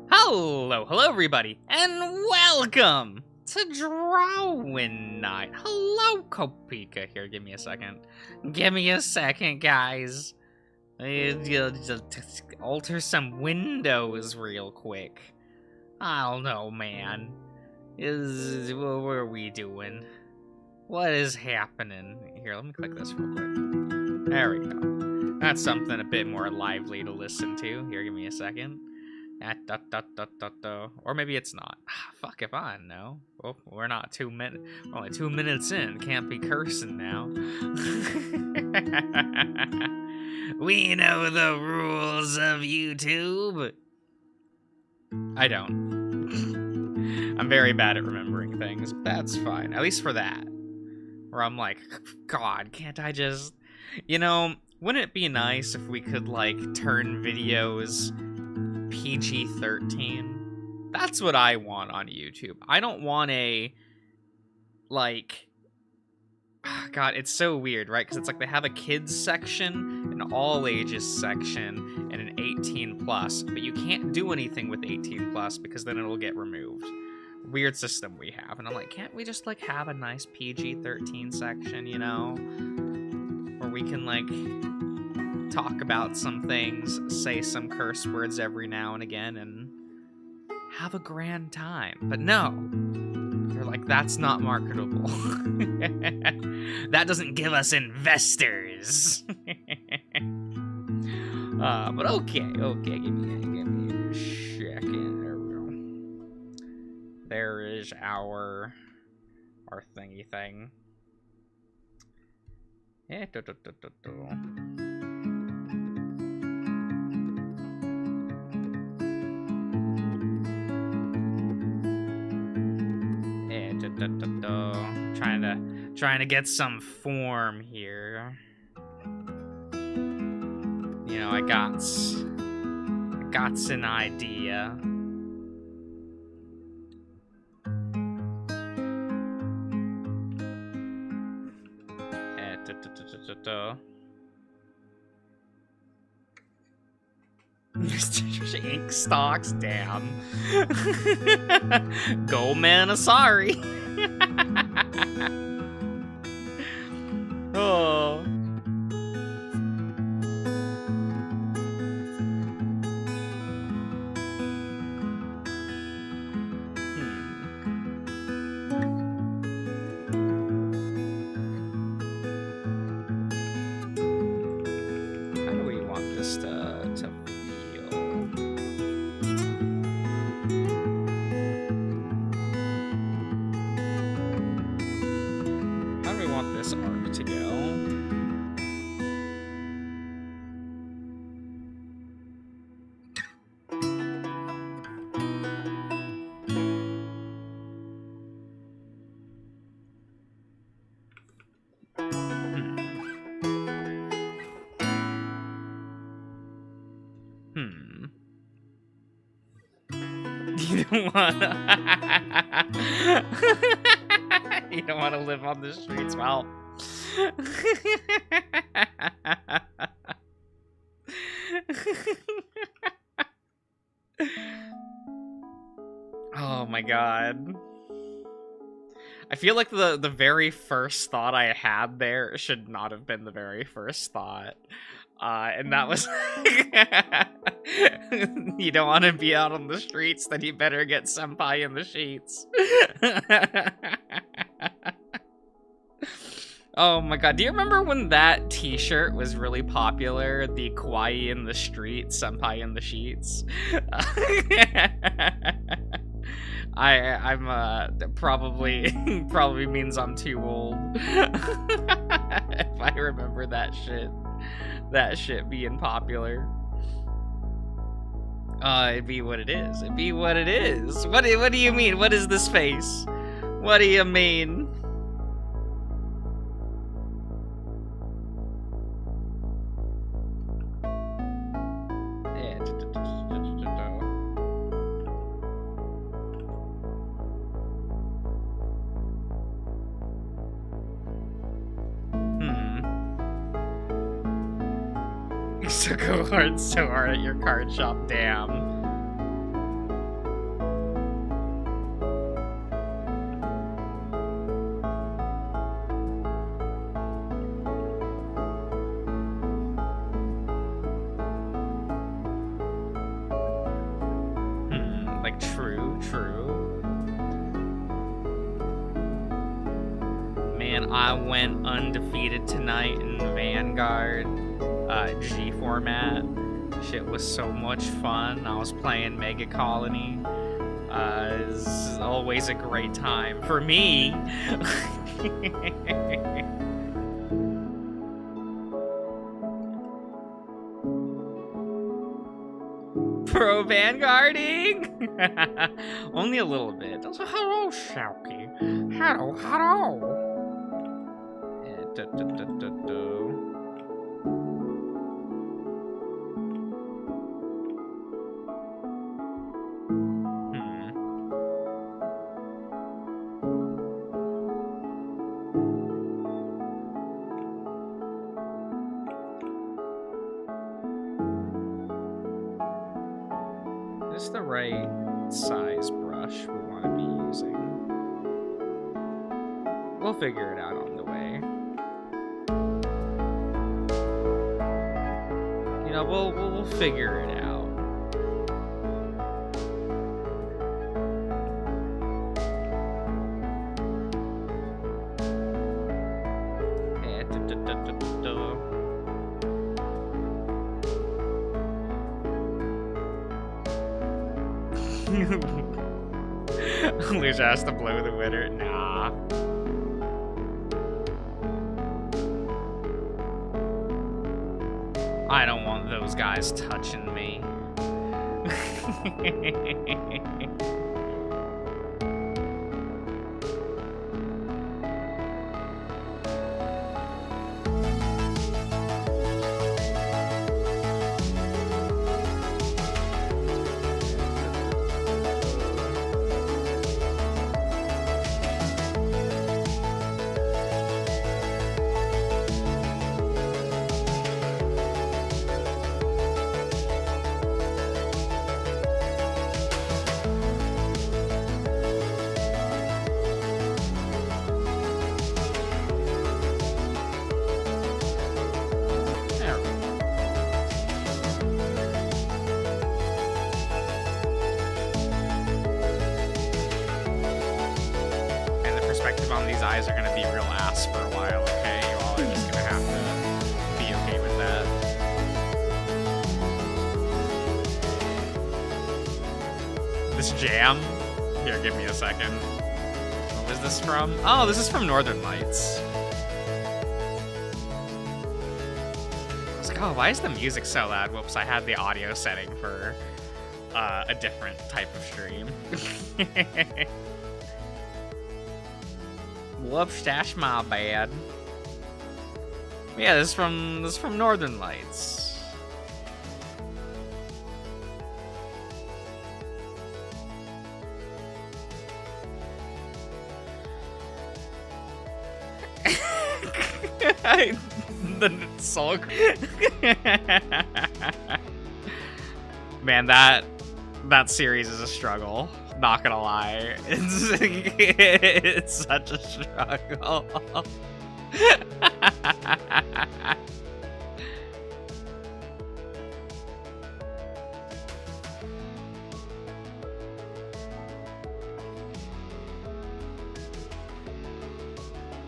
Hello everybody, and welcome to Drawing Night. Hello, Kopika. Here, give me a second. Give me a second, guys. Just alter some windows real quick. I don't know, man. What are we doing? What is happening? Here, let me click this real quick. There we go. That's something a bit more lively to listen to. Here, give me a second. Or maybe it's not. Fuck if I know. Well, we're not 2 minutes. We're only 2 minutes in. Can't be cursing now. We know the rules of YouTube. I don't. I'm very bad at remembering things, but that's fine. At least for that. Where I'm like, God, can't I just... You know, wouldn't it be nice if we could, like, turn videos PG-13? That's what I want on YouTube. I don't want a, like... God, it's so weird, right? Because it's like they have a kids section, an all ages section, and an 18 plus, but you can't do anything with 18 plus because then it'll get removed. Weird system we have. And I'm like, can't we just like have a nice PG-13 section, you know? Where we can like talk about some things, say some curse words every now and again, and have a grand time. But no. They're like, that's not marketable. That doesn't give us investors. But okay, give me a second. There we go. There is our thingy thing. Yeah, Trying to get some form here. You know, I got an idea. Ink stocks, damn. Go man, sorry. Oh. How do we want this to feel? How do we want this arc to go? You don't wanna... You don't wanna live on the streets, well... Oh my god. I feel like the very first thought I had there should not have been the very first thought. And that was... You don't want to be out on the streets, then you better get senpai in the sheets. Oh my god, do you remember when that t-shirt was really popular? The kawaii in the street, senpai in the sheets? I'm probably means I'm too old. If I remember that shit being popular. It'd be what it is. It'd be what it is. What do you mean? What is this face? What do you mean? So go hard, so hard at your card shop, damn. Like, true. Man, I went undefeated tonight in Vanguard G format. Shit was so much fun. I was playing Mega Colony. This is always a great time for me. Pro Vanguarding? Only a little bit. Hello, Shouky. Hello. Is this the right size brush we want to be using? We'll figure it out on the way. You know, we'll figure it out. Lucia has to blow the winner. Nah. I don't want those guys touching me. On these eyes are gonna be real ass for a while, okay? You all are just gonna have to be okay with that. This jam? Here, give me a second. What was this from? Oh, this is from Northern Lights. I was like, oh, why is the music so loud? Whoops, I had the audio setting for a different type of stream. Whoops, that's my bad. Yeah, this is from Northern Lights. The soul. Man, that series is a struggle. Not gonna lie, it's such a struggle.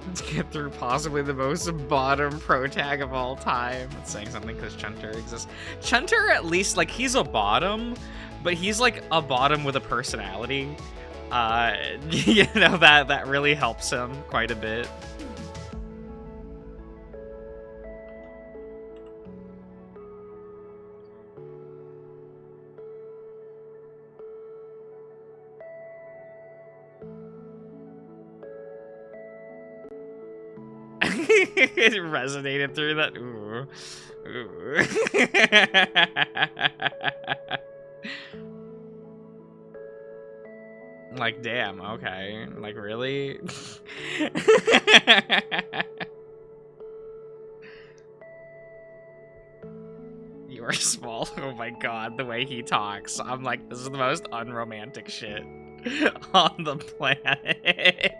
Let's get through possibly the most bottom pro tag of all time. It's saying something because Chunter exists. Chunter, at least, like, he's a bottom, but he's like a bottom with a personality. You know, that really helps him quite a bit. It resonated through that. Ooh. Ooh. Like, damn, okay. Like, really? You are small. Oh my god, the way he talks. I'm like, this is the most unromantic shit on the planet.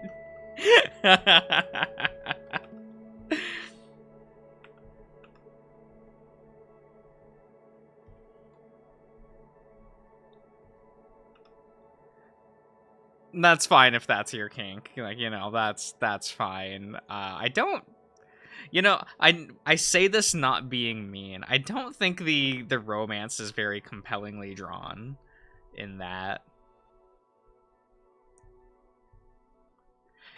That's fine if that's your kink. Like, you know, that's fine. I don't, you know, I say this not being mean. I don't think the romance is very compellingly drawn in that.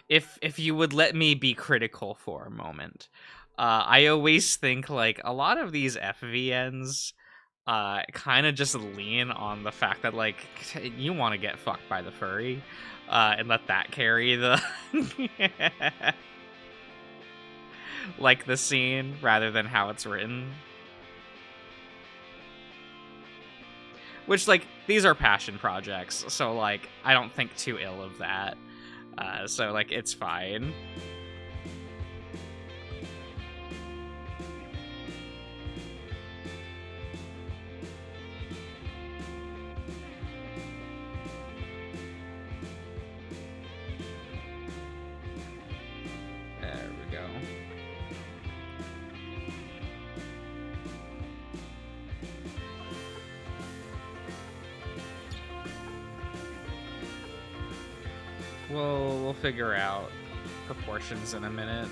If you would let me be critical for a moment, I always think like a lot of these FVNs kind of just lean on the fact that like you want to get fucked by the furry, and let that carry the like the scene rather than how it's written. Which, like, these are passion projects, so like I don't think too ill of that. So like it's fine. There we go. We'll figure out proportions in a minute.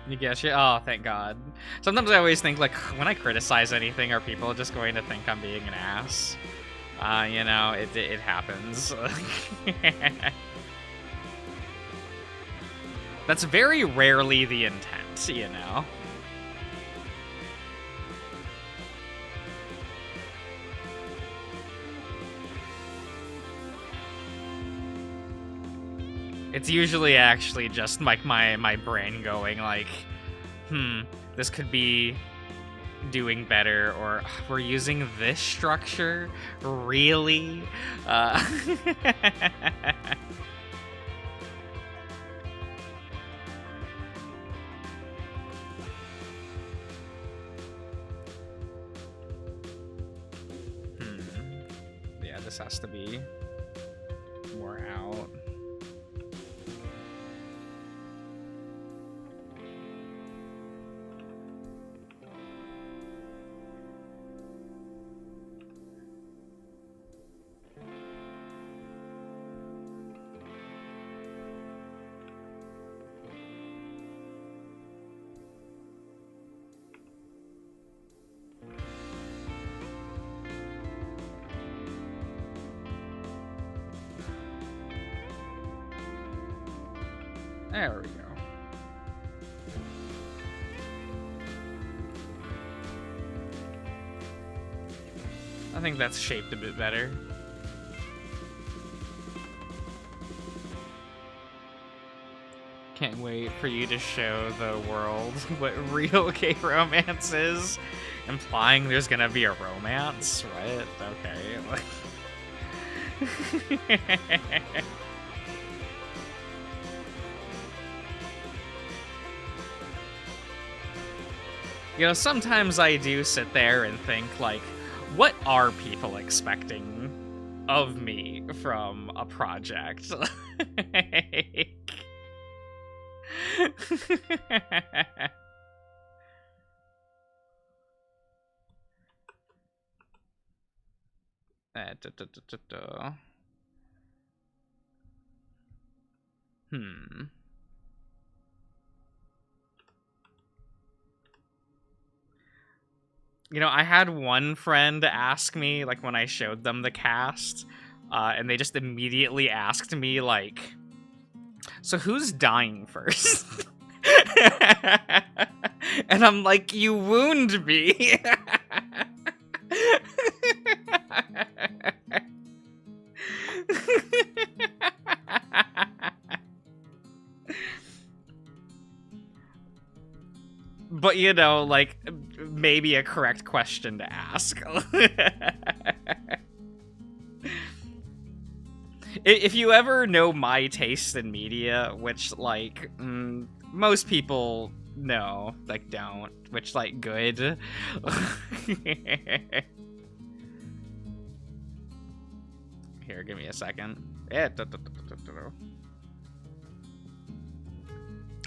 You guess it? Oh, thank God. Sometimes I always think, like, when I criticize anything, are people just going to think I'm being an ass? You know, it happens. That's very rarely the intent, you know? It's usually actually just like my brain going like, this could be doing better, or we're using this structure? Really? Yeah, this has to be more out. There we go. I think that's shaped a bit better. Can't wait for you to show the world what real gay romance is. Implying there's gonna be a romance? What? Okay. You know, sometimes I do sit there and think, like, what are people expecting of me from a project? You know, I had one friend ask me, like, when I showed them the cast, and they just immediately asked me, like, so who's dying first? And I'm like, you wound me. But, you know, like, maybe a correct question to ask. If you ever know my taste in media, which, like, most people know, like, don't, which, like, good. Here, give me a second.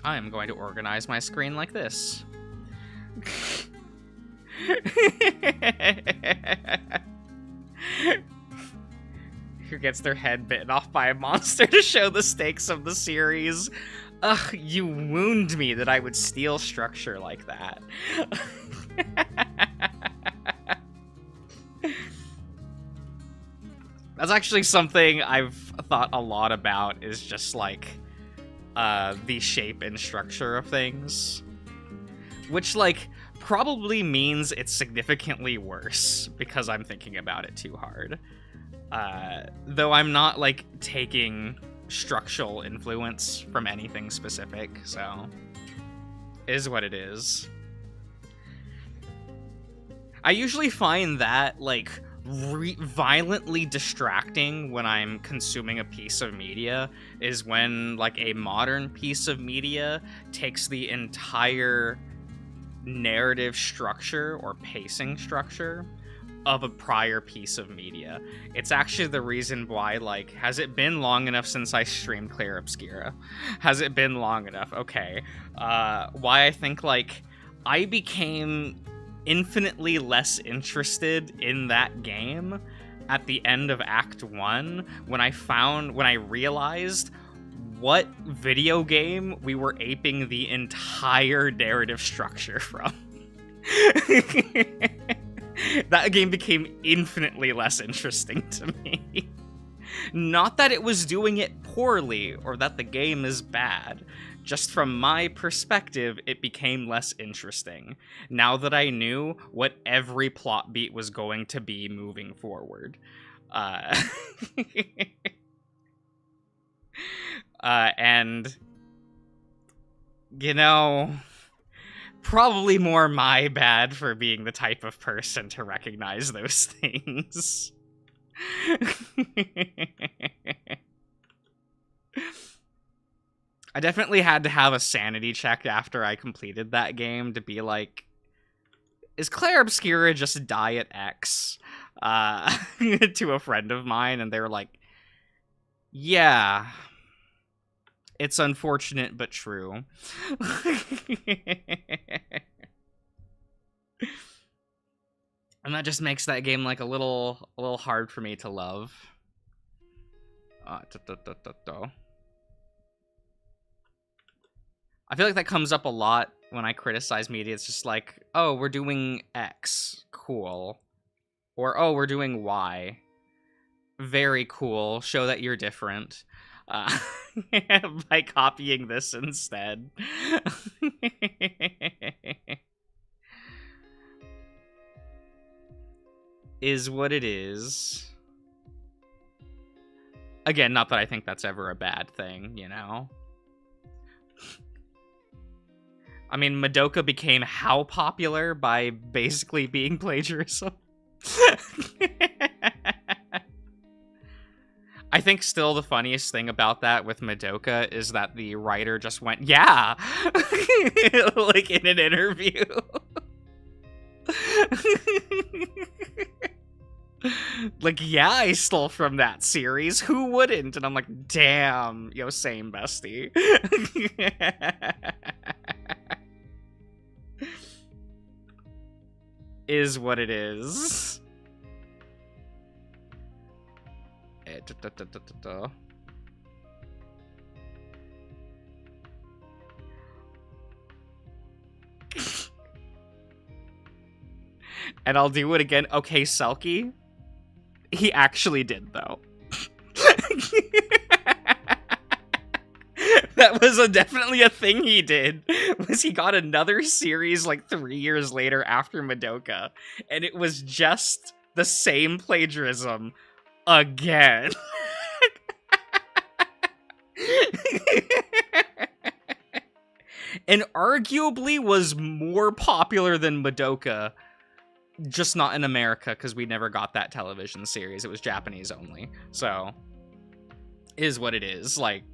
I am going to organize my screen like this. Who gets their head bitten off by a monster to show the stakes of the series? Ugh, you wound me that I would steal structure like that. That's actually something I've thought a lot about, is just like the shape and structure of things. Which, like, probably means it's significantly worse because I'm thinking about it too hard. Though I'm not, like, taking structural influence from anything specific, so is what it is. I usually find that, like, violently distracting when I'm consuming a piece of media is when, like, a modern piece of media takes the entire narrative structure or pacing structure of a prior piece of media. It's actually the reason why, like, has it been long enough since I streamed Claire Obscura? Has it been long enough? Okay. Why I think, like, I became infinitely less interested in that game at the end of Act 1 when I realized what video game we were aping the entire narrative structure from. That game became infinitely less interesting to me. Not that it was doing it poorly or that the game is bad. Just from my perspective, it became less interesting, now that I knew what every plot beat was going to be moving forward. And, you know, probably more my bad for being the type of person to recognize those things. I definitely had to have a sanity check after I completed that game to be like, is Claire Obscura just Diet X? To a friend of mine, and they were like, yeah, it's unfortunate but true. And that just makes that game like a little hard for me to love. I feel like that comes up a lot when I criticize media. It's just like, oh, we're doing X. Cool. Or, oh, we're doing Y. Very cool. Show that you're different. By copying this instead. Is what it is. Again, not that I think that's ever a bad thing, you know? I mean, Madoka became how popular by basically being plagiarism? I think still the funniest thing about that with Madoka is that the writer just went, yeah! Like in an interview. Like, yeah, I stole from that series. Who wouldn't? And I'm like, damn, yo, same, bestie. Is what it is. And I'll do it again. Okay, Selkie. He actually did, though. That was definitely a thing he did. Was he got another series like 3 years later after Madoka, and it was just the same plagiarism again. And arguably was more popular than Madoka, just not in America, because we never got that television series. It was Japanese only. So, is what it is. Like,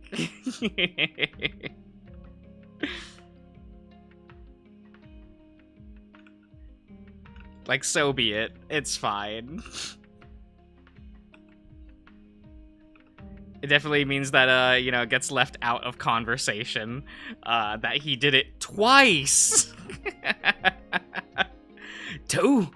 like, so be it. It's fine. It definitely means that, you know, it gets left out of conversation, that he did it twice. 2.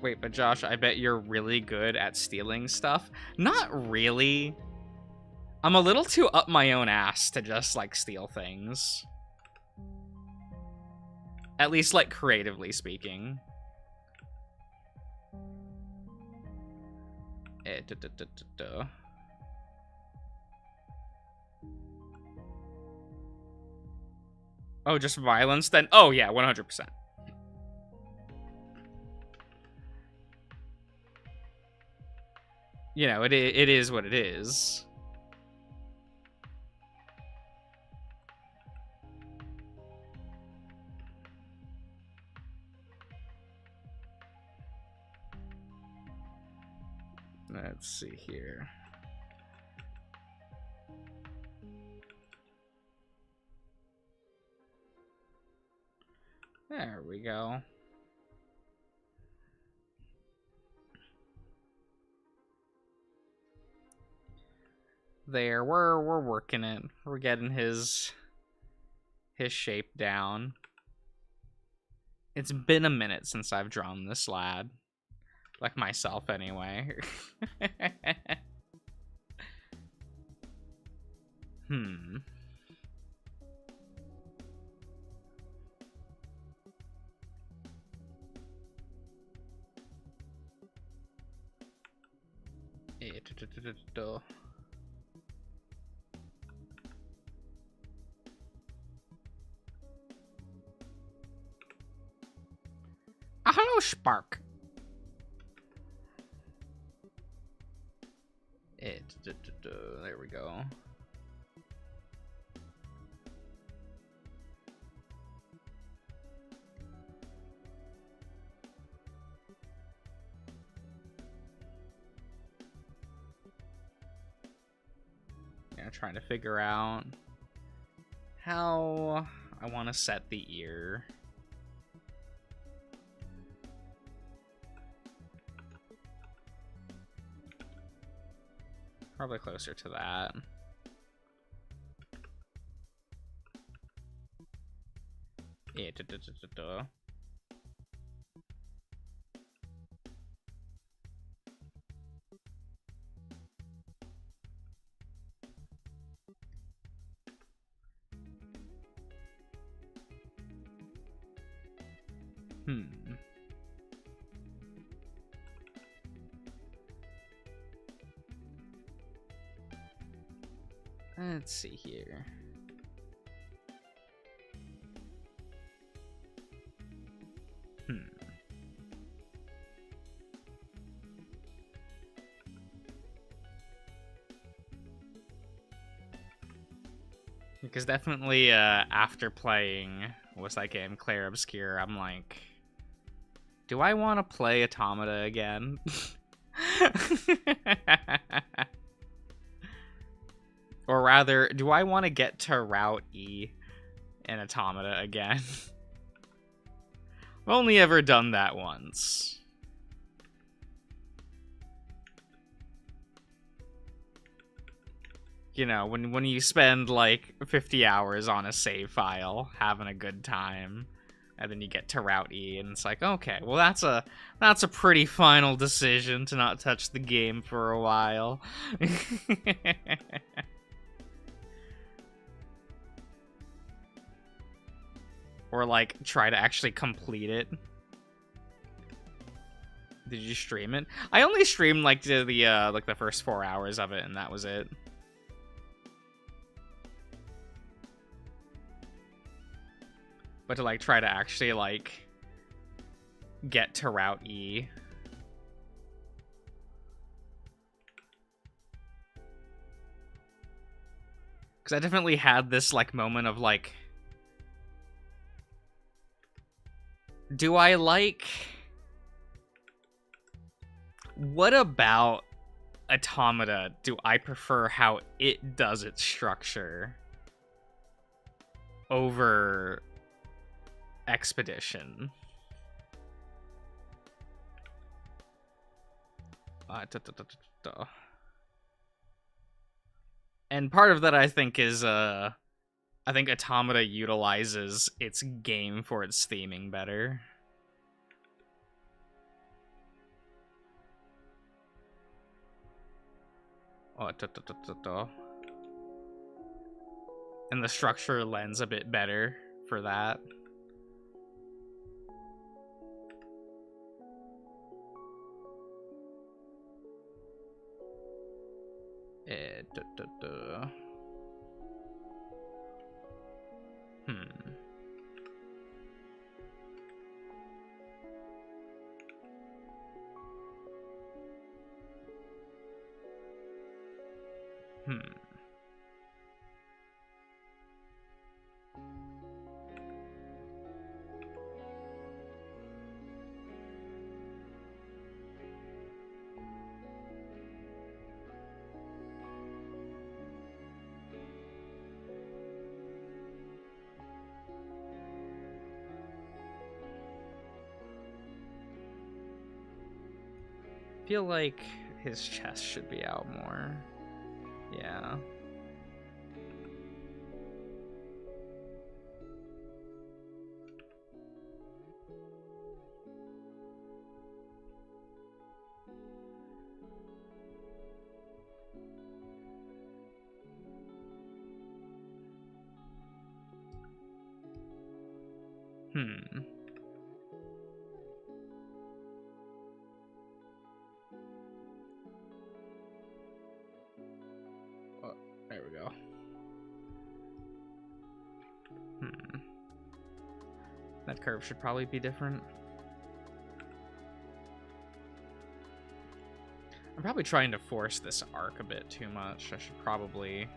Wait, but Josh, I bet you're really good at stealing stuff. Not really. I'm a little too up my own ass to just, like, steal things. At least, like, creatively speaking. Oh, just violence then? Oh, yeah, 100%. You know, it is what it is. Let's see here. There we go. There, we're working it. We're getting his shape down. It's been a minute since I've drawn this lad. Like myself, anyway. Hello, Spark. There we go. Yeah, trying to figure out how I want to set the ear. Probably closer to that. Yeah, Let's see here. Because definitely after playing, what's that game, Clair Obscure, I'm like, do I want to play Automata again? Or rather, do I want to get to Route E in Automata again? I've only ever done that once. You know, when you spend like 50 hours on a save file, having a good time, and then you get to Route E, and it's like, okay, well that's a pretty final decision to not touch the game for a while. Or like try to actually complete it. Did you stream it? I only streamed like the first 4 hours of it, and that was it. But to like try to actually like get to Route E. Because I definitely had this like moment of like, do I like... What about Automata do I prefer how it does its structure over Expedition. And part of that, I think, is I think Automata utilizes its game for its theming better. And the structure lends a bit better for that. Feel like his chest should be out more. Yeah. Oh, there we go. That curve should probably be different. I'm probably trying to force this arc a bit too much. I should probably...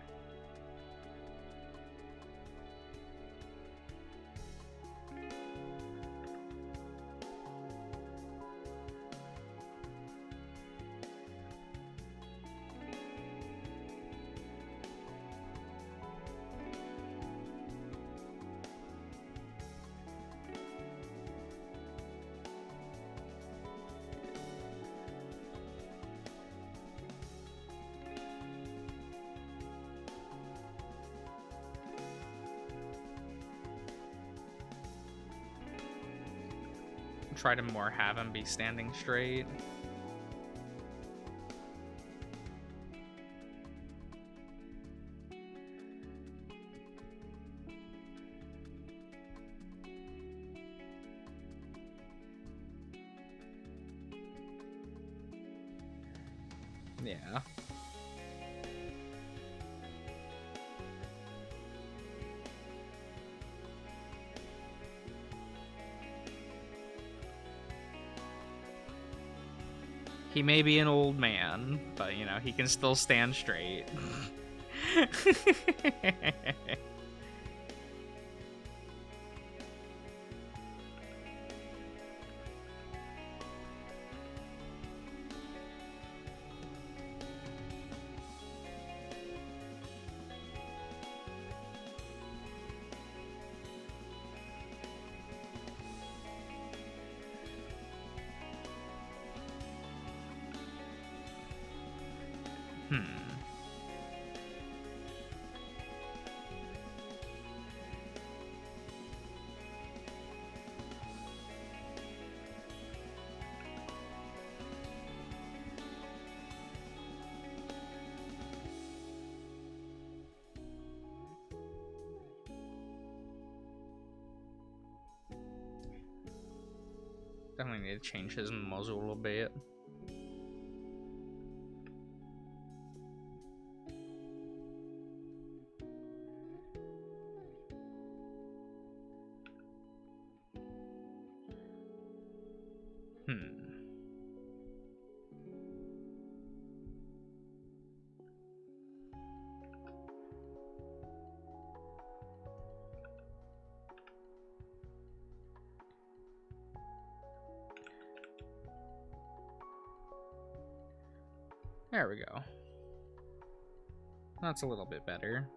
try to more have him be standing straight. Yeah. He may be an old man, but, you know, he can still stand straight. Definitely need to change his muzzle a little bit. There we go. That's a little bit better.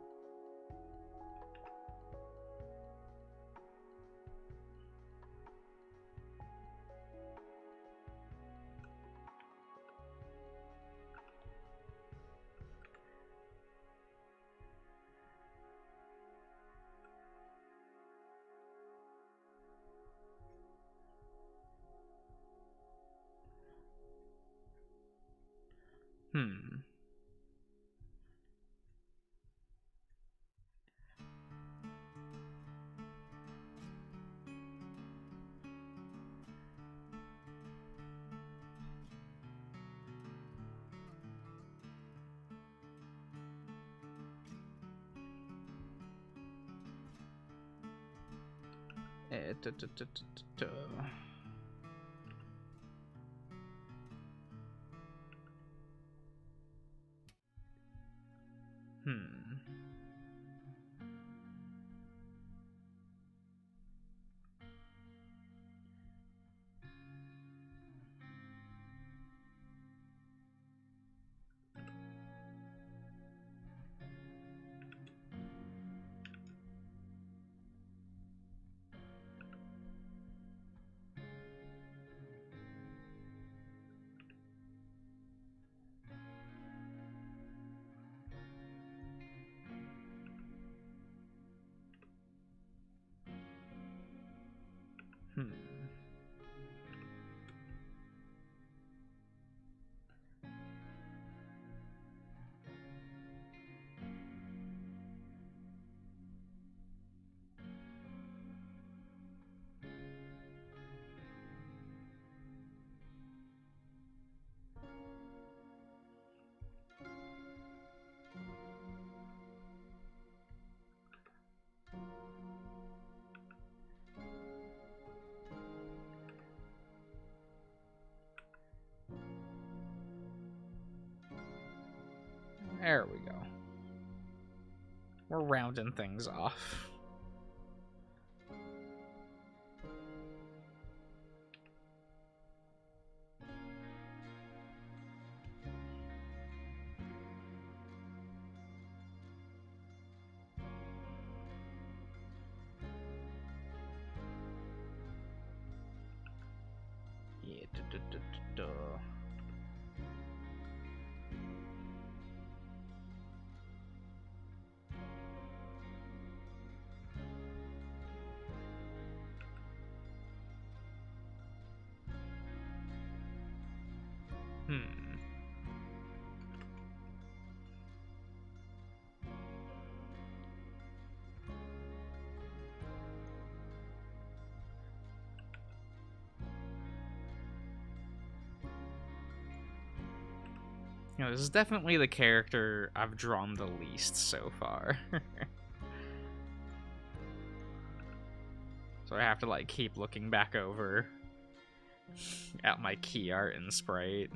There we go. We're rounding things off. Yeah, You know, this is definitely the character I've drawn the least so far. So I have to, like, keep looking back over at my key art and sprite.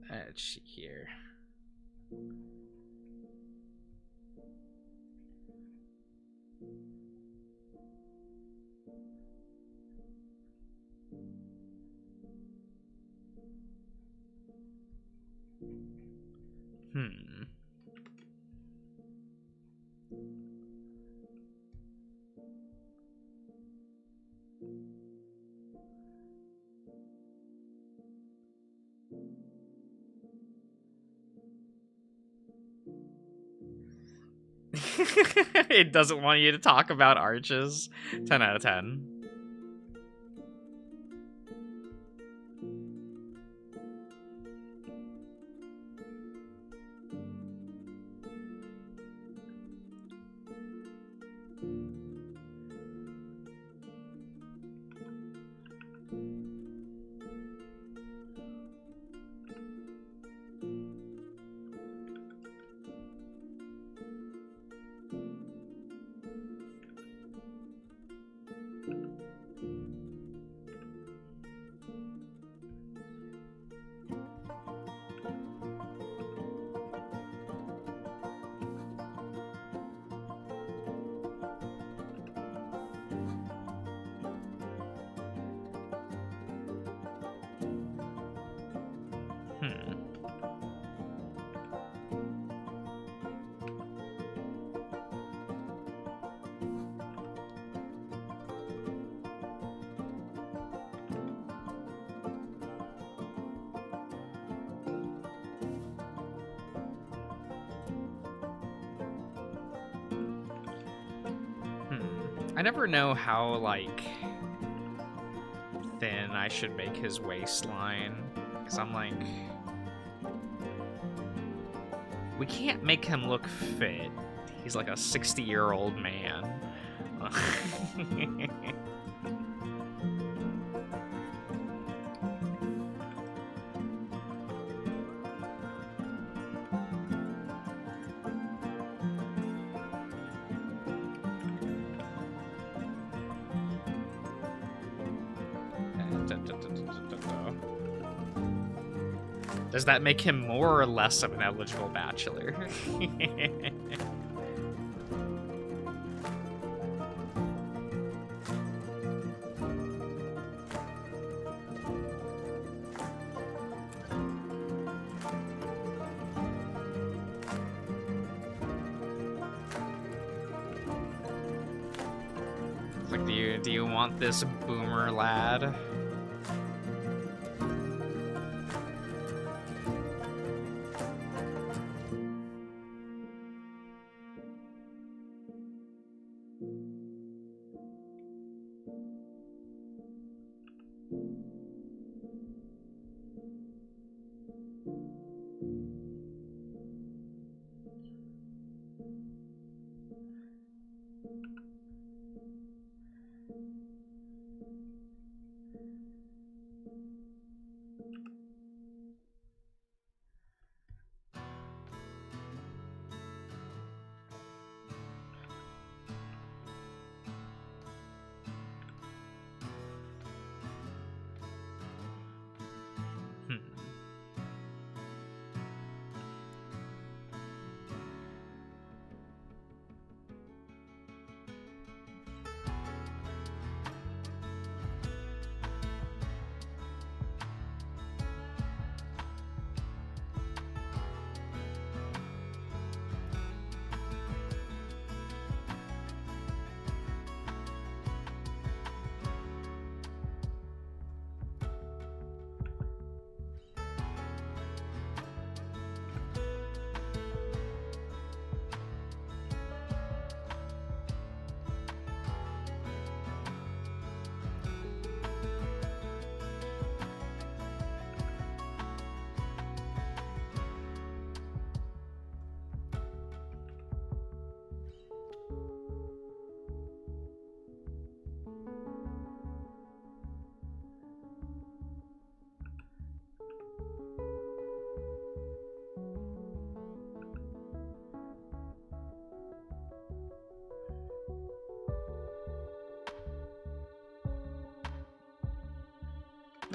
Let's see here. It doesn't want you to talk about arches. 10 out of 10. I never know how, like, thin I should make his waistline. Because I'm like... We can't make him look fit. He's like a 60-year-old man. Does that make him more or less of an eligible bachelor? Like, do you want this boomer lad?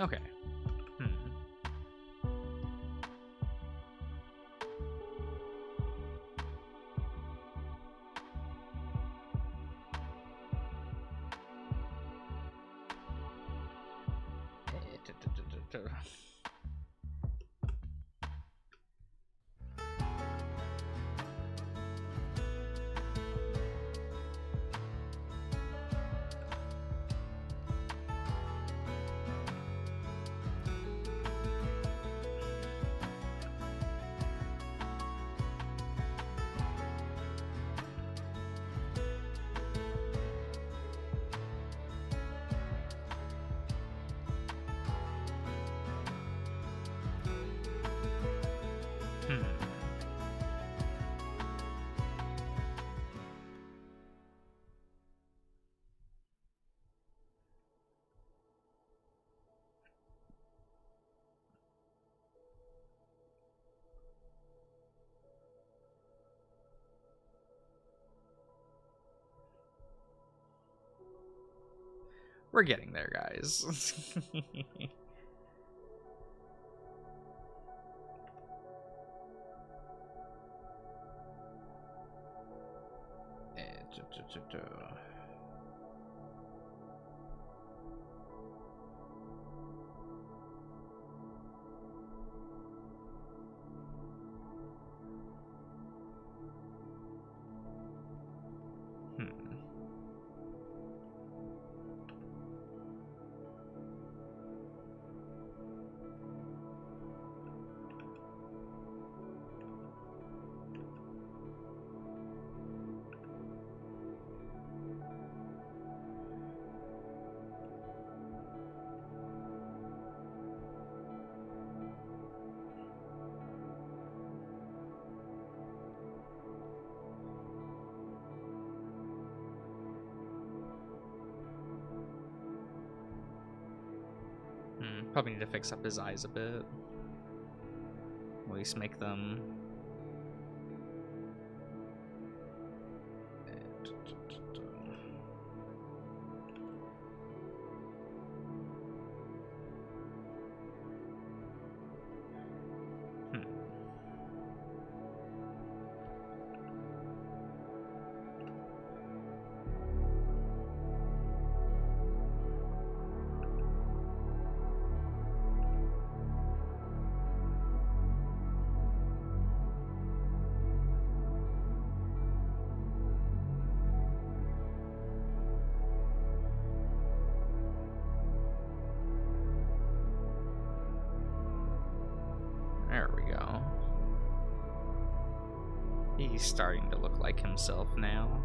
Okay. We're getting there, guys. Probably need to fix up his eyes a bit. At least make them... There we go. He's starting to look like himself now.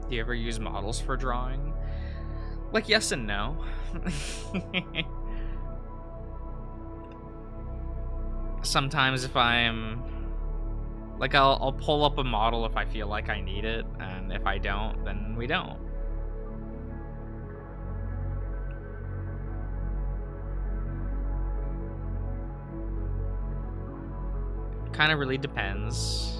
Do you ever use models for drawing? Like, yes and no. Sometimes if I'm... Like, I'll pull up a model if I feel like I need it, and if I don't, then we don't. Kind of really depends.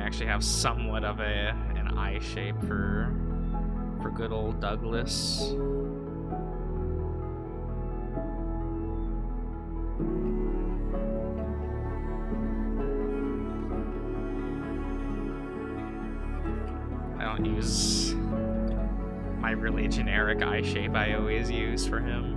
Actually have somewhat of an eye shape for good old Douglas. I don't use my really generic eye shape I always use for him.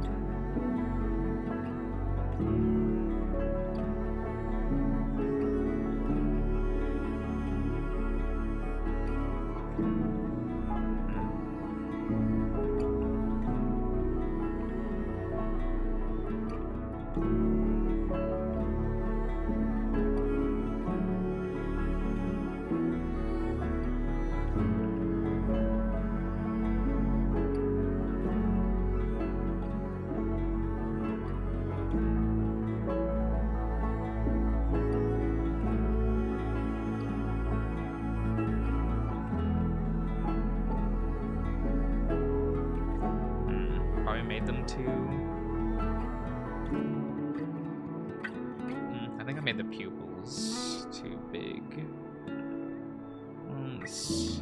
Made them too. I think I made the pupils too big. Let's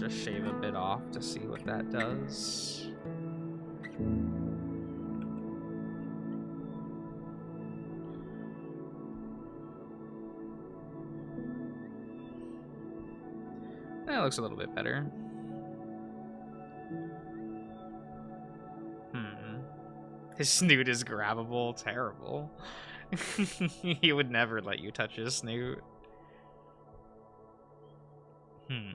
just shave a bit off to see what that does. That looks a little bit better. His snoot is grabbable. Terrible. He would never let you touch his snoot. Hmm.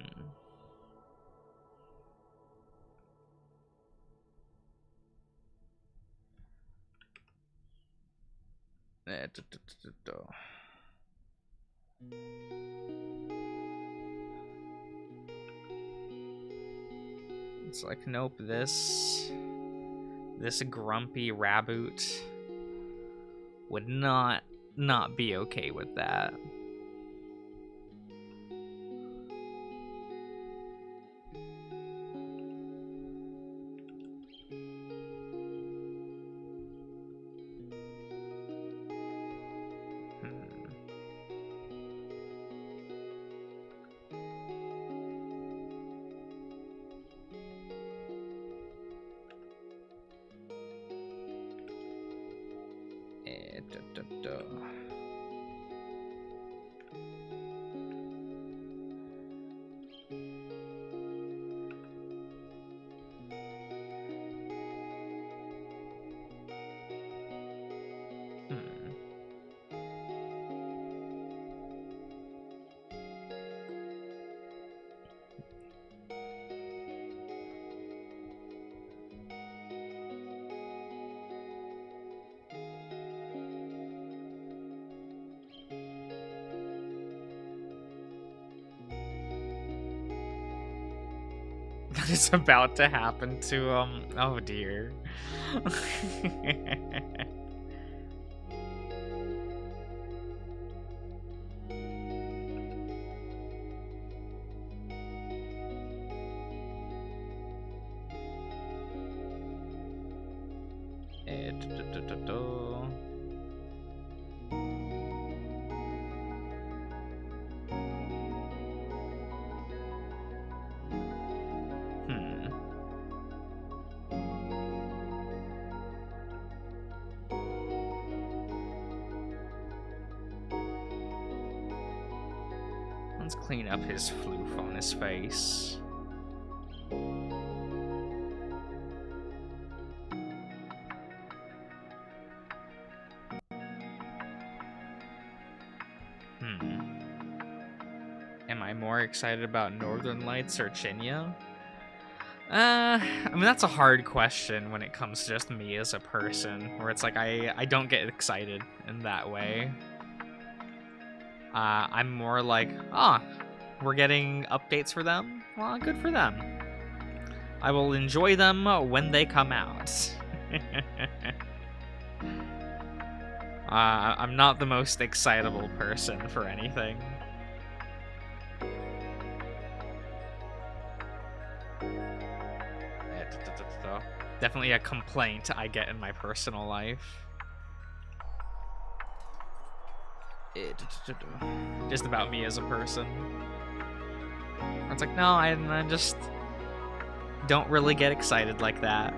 It's like, nope, this grumpy raboot would not be okay with that. That is about to happen to him. Oh dear. Let's clean up his floof on his face. Am I more excited about Northern Lights or Chinya? I mean, that's a hard question when it comes to just me as a person, where it's like I don't get excited in that way. I'm more like, we're getting updates for them? Well, good for them. I will enjoy them when they come out. I'm not the most excitable person for anything. Definitely a complaint I get in my personal life. Just about me as a person. It's like, no, I just don't really get excited like that.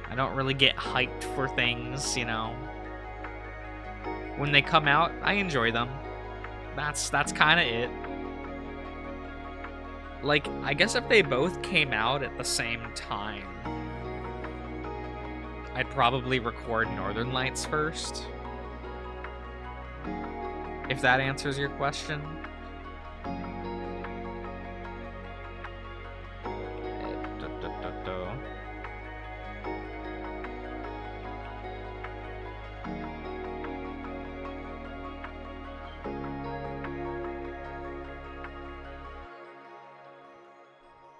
I don't really get hyped for things, you know. When they come out, I enjoy them. That's kind of it. Like, I guess if they both came out at the same time, I'd probably record Northern Lights first. If that answers your question.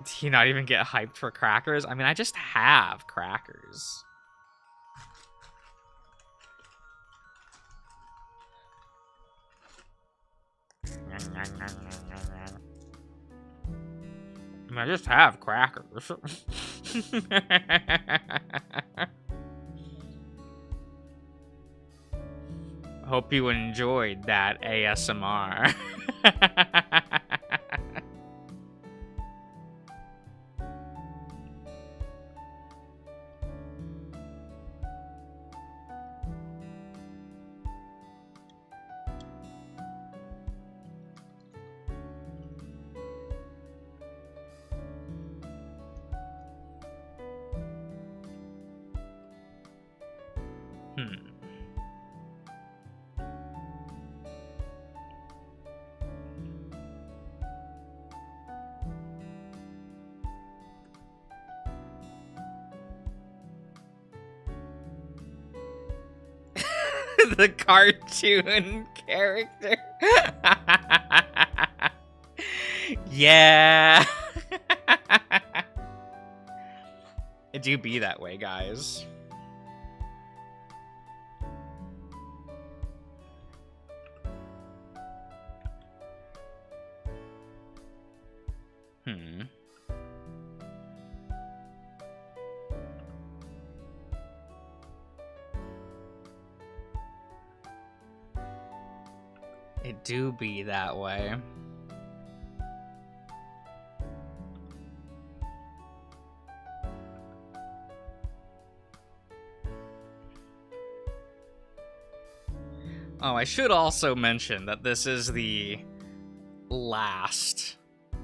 Do you not even get hyped for crackers? I mean, I just have crackers. I mean, I just have crackers. Hope you enjoyed that ASMR. The cartoon character. Yeah. It do be that way, guys. It do be that way. Oh, I should also mention that this is the last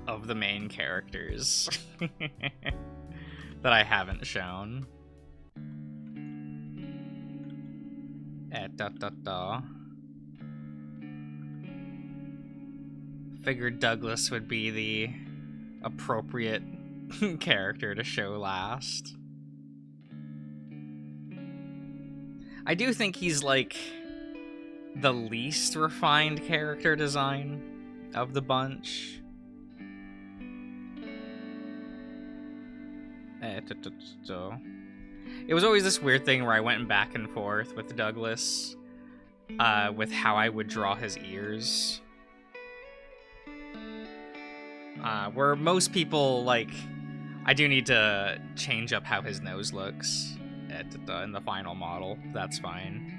of the main characters that I haven't shown. Figured Douglas would be the appropriate character to show last. I do think he's like the least refined character design of the bunch. It was always this weird thing where I went back and forth with Douglas with how I would draw his ears. Where most people, like, I do need to change up how his nose looks in the final model. That's fine.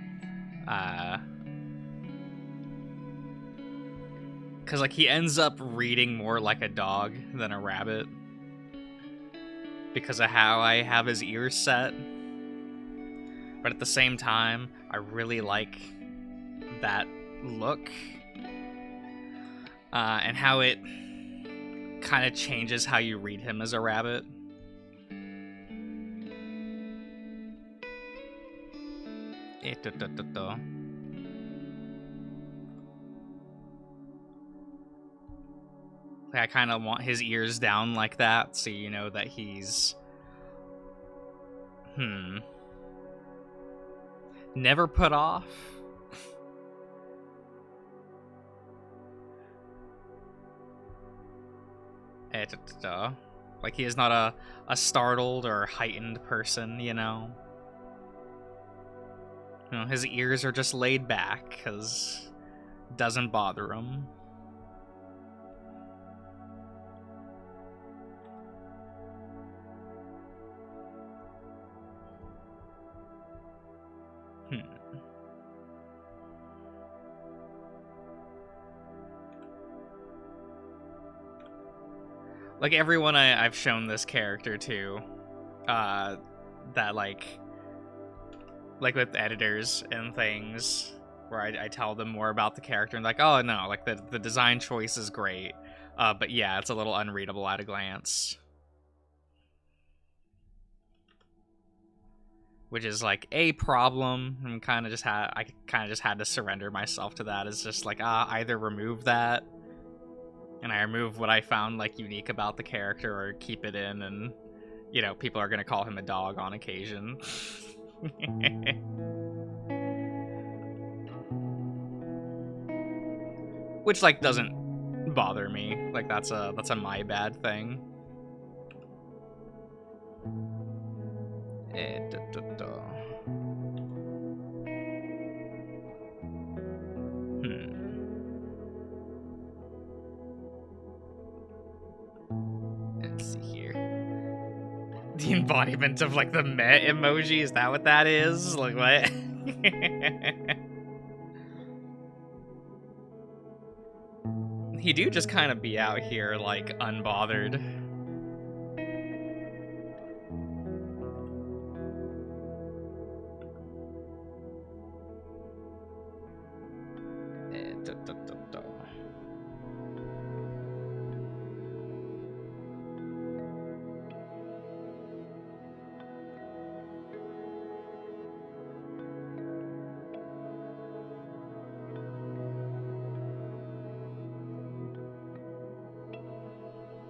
Because, like, he ends up reading more like a dog than a rabbit. Because of how I have his ears set. But at the same time, I really like that look. And how it kind of changes how you read him as a rabbit. I kind of want his ears down like that, so you know that he's... never put off. Like, he is not a startled or heightened person, you know? You know, his ears are just laid back, because it doesn't bother him. Like, everyone I've shown this character to, that, like with editors and things, where I tell them more about the character, and like, oh, no, like, the design choice is great, but yeah, it's a little unreadable at a glance. Which is, like, a problem, and I kind of just had to surrender myself to that. It's just, like, either remove that, and I remove what I found, like, unique about the character, or keep it in, and, you know, people are gonna call him a dog on occasion. Which, like, doesn't bother me. Like, that's a my bad thing. Let's see here. The embodiment of, like, the meh emoji, is that what that is? Like, what? He do just kind of be out here, like, unbothered.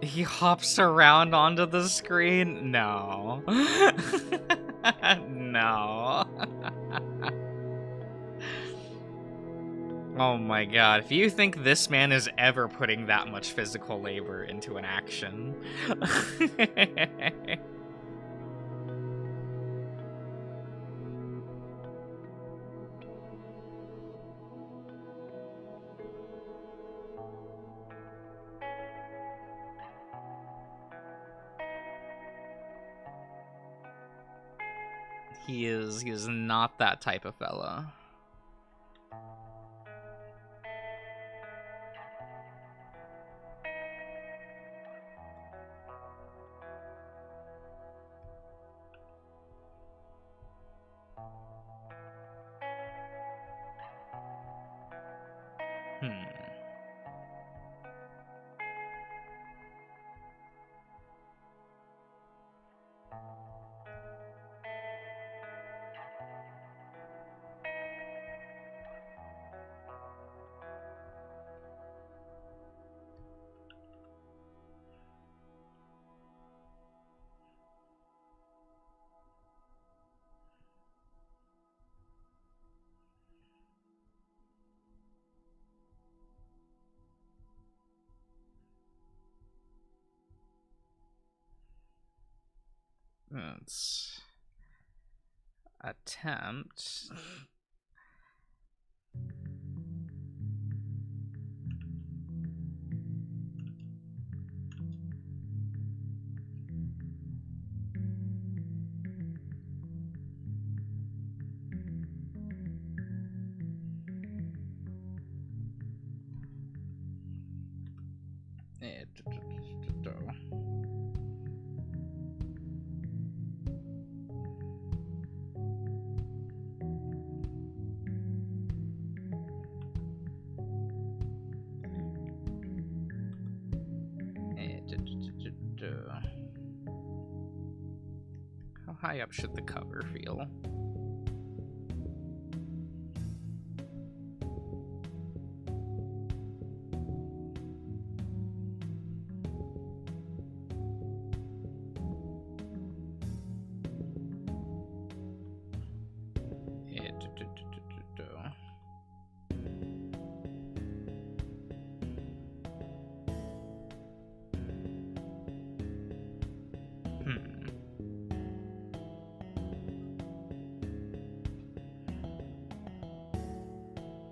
He hops around onto the screen? No. No. Oh my god, if you think this man is ever putting that much physical labor into an action. He is not that type of fella. Let's attempt. How high up should the cover feel?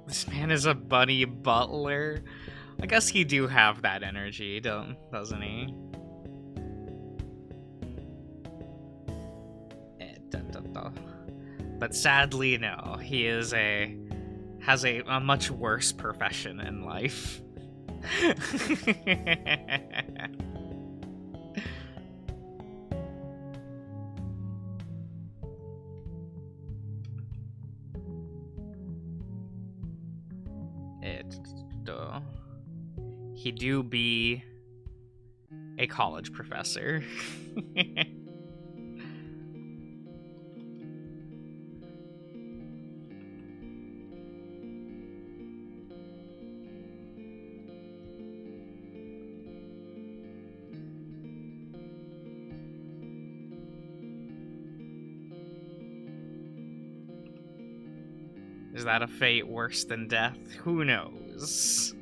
This man is a bunny butler. I guess he do have that energy, doesn't he? But sadly, no. He has a much worse profession in life. He do be a college professor. Is that a fate worse than death? Who knows?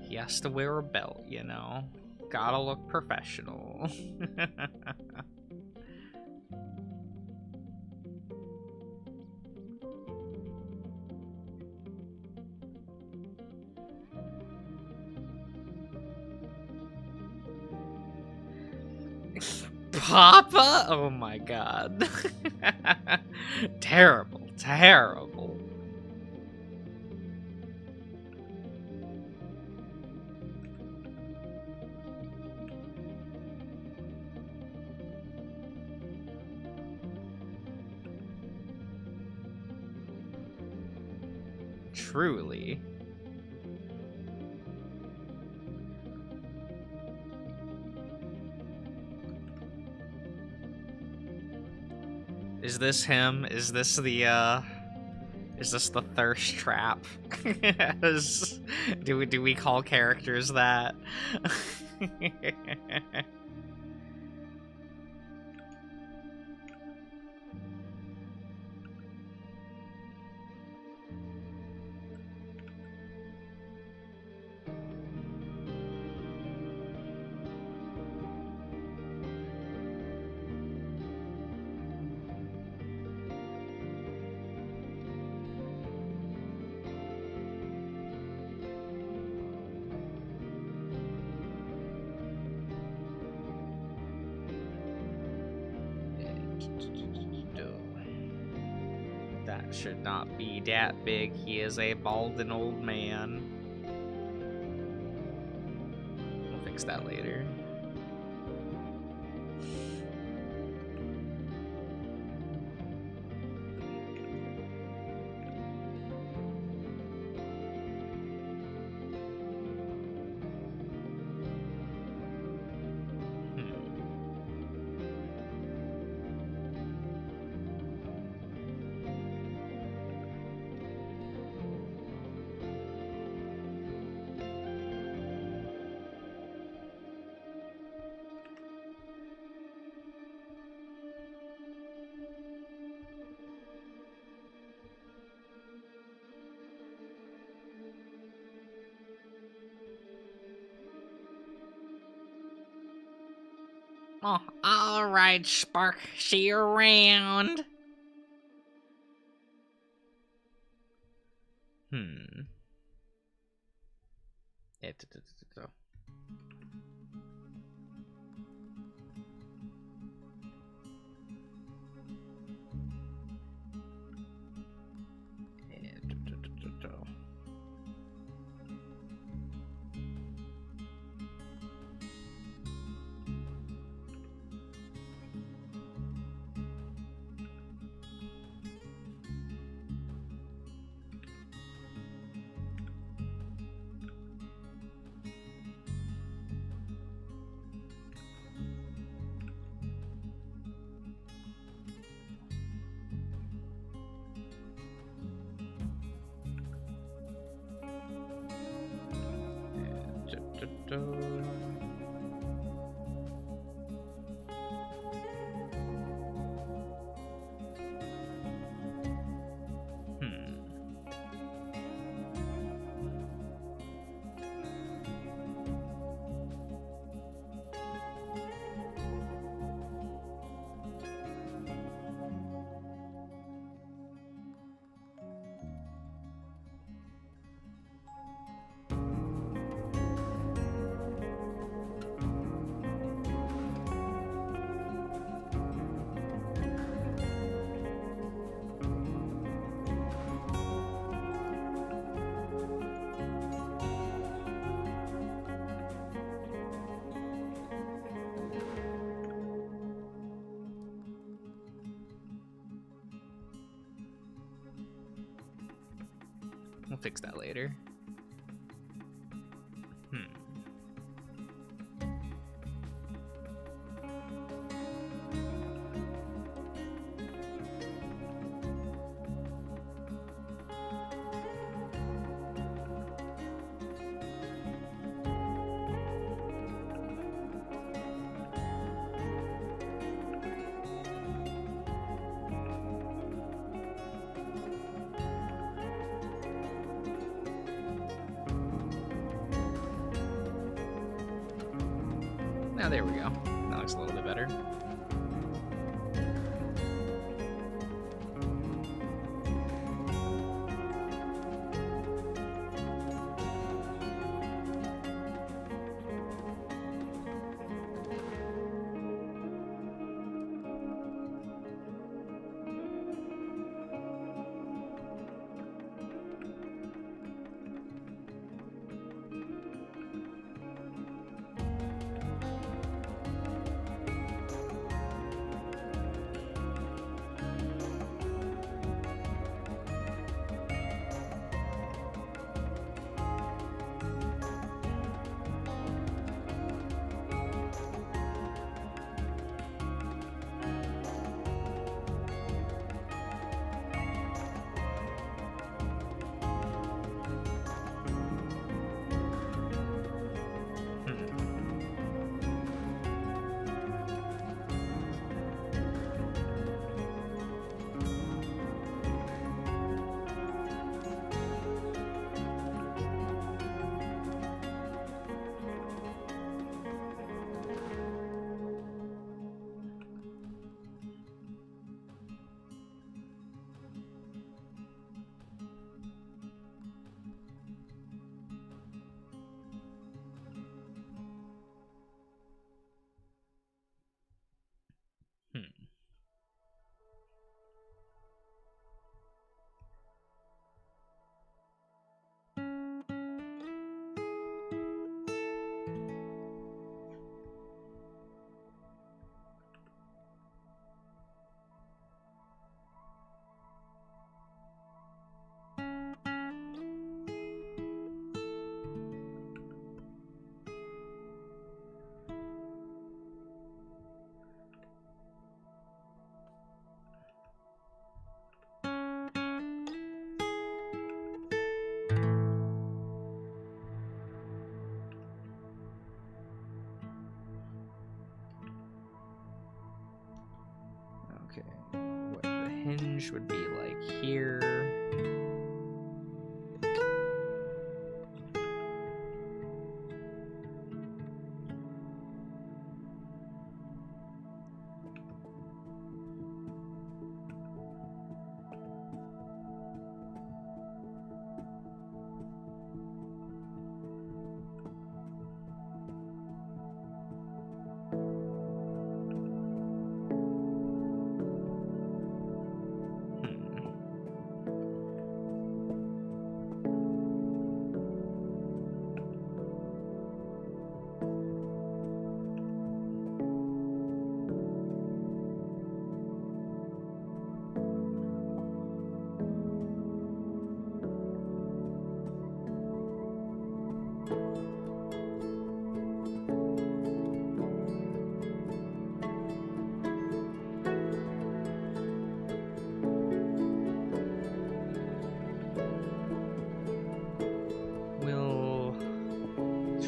He has to wear a belt, you know. Gotta look professional. Papa? Oh my god. Terrible, terrible. Truly. Is this him? Is this the thirst trap? Do we call characters that? That should not be that big. He is a balding old man. We'll fix that later. Oh, all right, Spark. See you around. We'll fix that later. Now there we go. That looks a little bit better.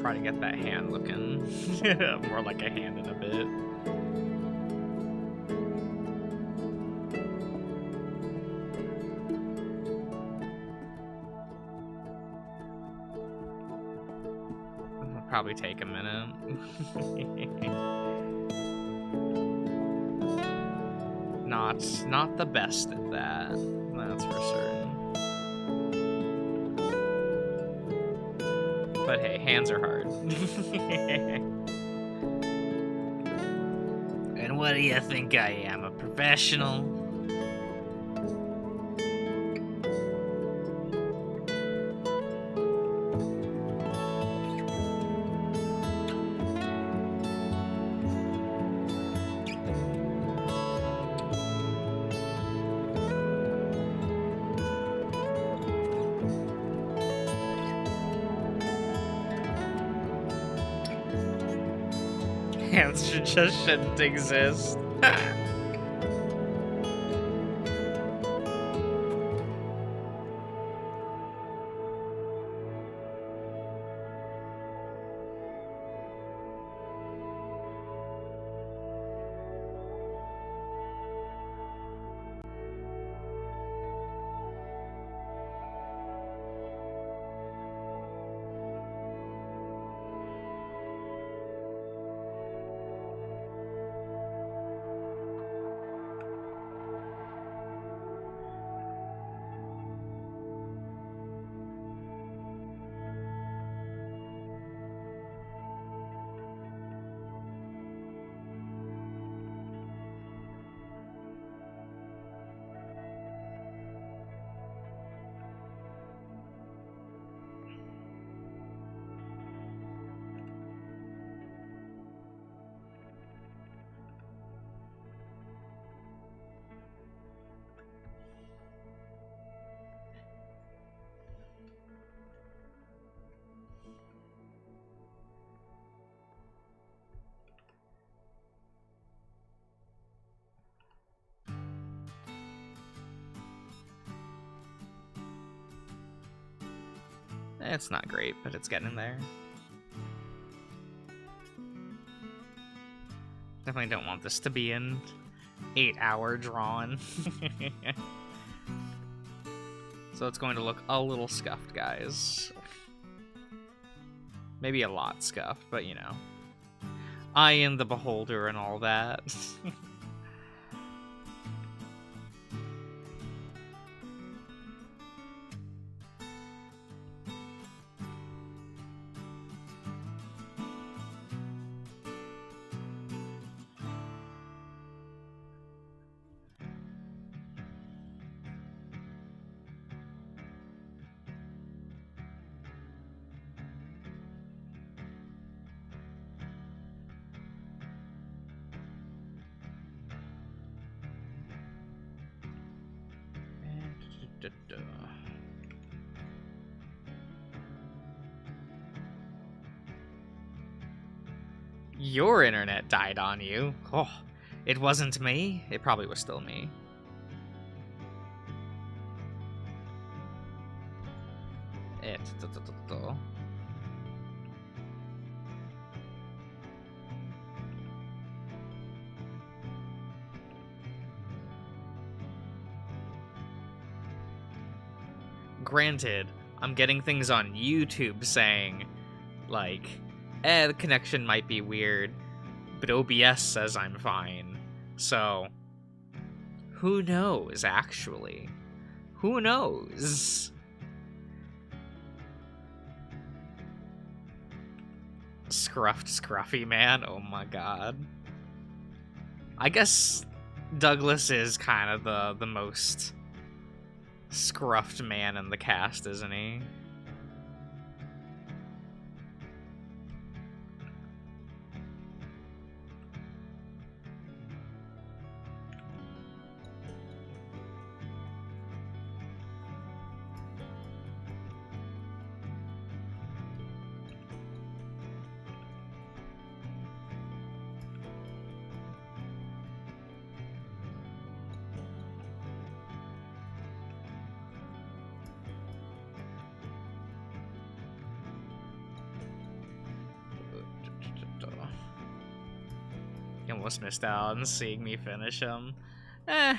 try to get that hand looking more like a hand in a bit. It'll probably take a minute. Not the best at that, that's for certain. But hey, hands are hard. And what do you think I am, a professional? Hands just shouldn't exist. It's not great, but it's getting there. Definitely don't want this to be an 8-hour drawn. So it's going to look a little scuffed, guys. Maybe a lot scuffed, but you know. I am the beholder and all that. Your internet died on you. Oh, it wasn't me. It probably was still me. Granted, I'm getting things on YouTube saying, like, the connection might be weird, but OBS says I'm fine. So, who knows, actually? Who knows? Scruffed Scruffy Man? Oh my god. I guess Douglas is kind of the most scruffed man in the cast, isn't he? almost missed out on seeing me finish them. At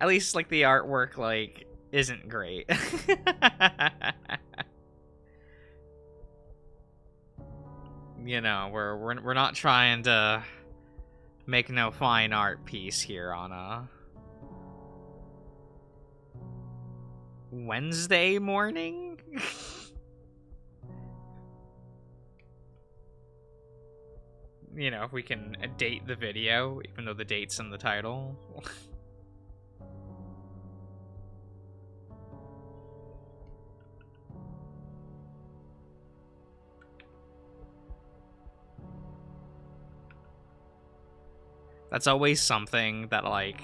least, like, the artwork, like, isn't great. You know, we're not trying to make no fine art piece here on a Wednesday morning. You know, if we can date the video, even though the date's in the title. That's always something that, like,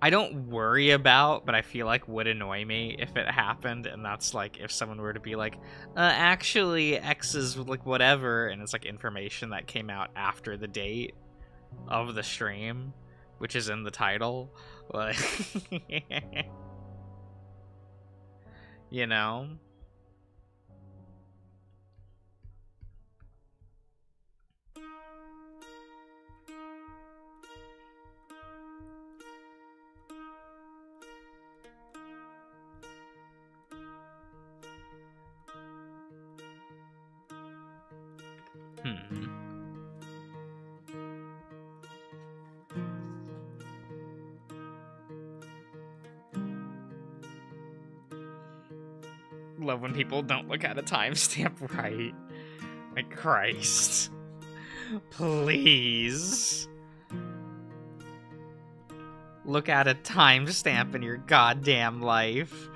I don't worry about, but I feel like would annoy me if it happened, and that's, like, if someone were to be like, actually, X is, like, whatever, and it's, like, information that came out after the date of the stream, which is in the title, like, you know? Love when people don't look at a timestamp right. Like, Christ. Please. Look at a timestamp in your goddamn life.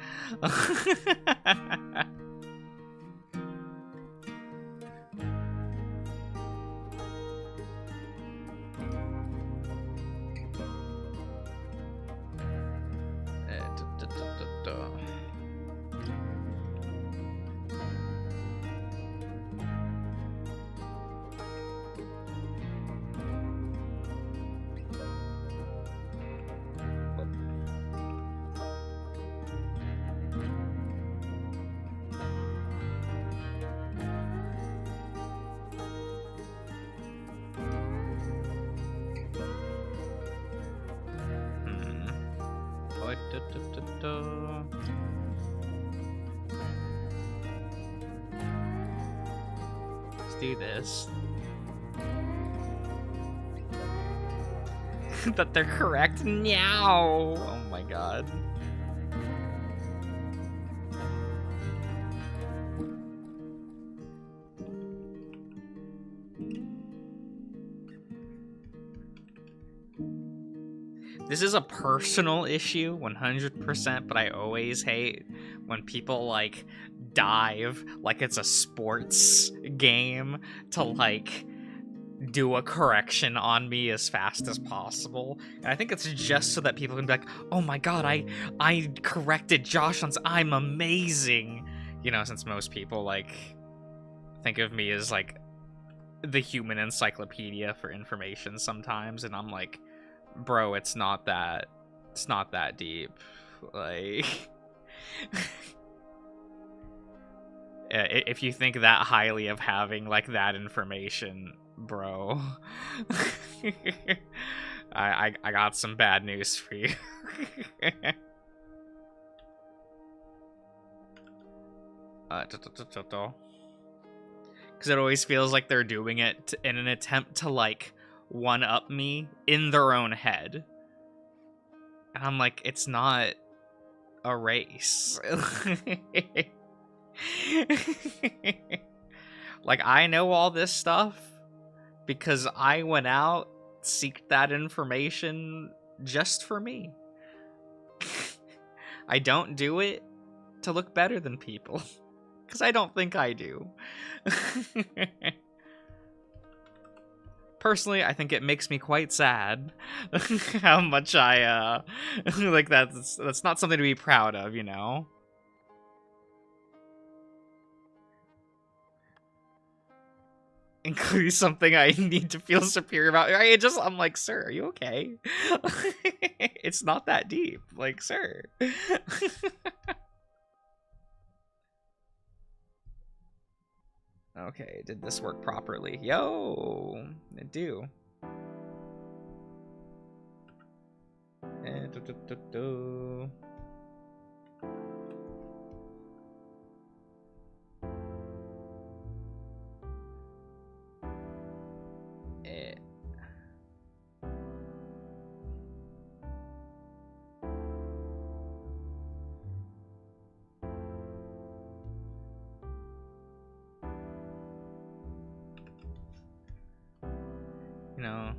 Let's do this. That they're correct now. Oh my god. This is a personal issue, 100%, but I always hate when people, like, dive like it's a sports game to, like, do a correction on me as fast as possible. And I think it's just so that people can be like, oh my god, I corrected Josh on... I'm amazing! You know, since most people, like, think of me as, like, the human encyclopedia for information sometimes, and I'm like... Bro, it's not that deep. Like, if you think that highly of having, like, that information, bro, I got some bad news for you. Because it always feels like they're doing it in an attempt to, like, one-up me in their own head. And I'm like, it's not a race. Like, I know all this stuff because I went out, seeked that information just for me. I don't do it to look better than people, because I don't think I do. Personally, I think it makes me quite sad how much I, like, that's not something to be proud of, you know? Including something I need to feel superior about. I'm like, sir, are you okay? It's not that deep. Like, sir. Okay, did this work properly? Yo, it do. You know,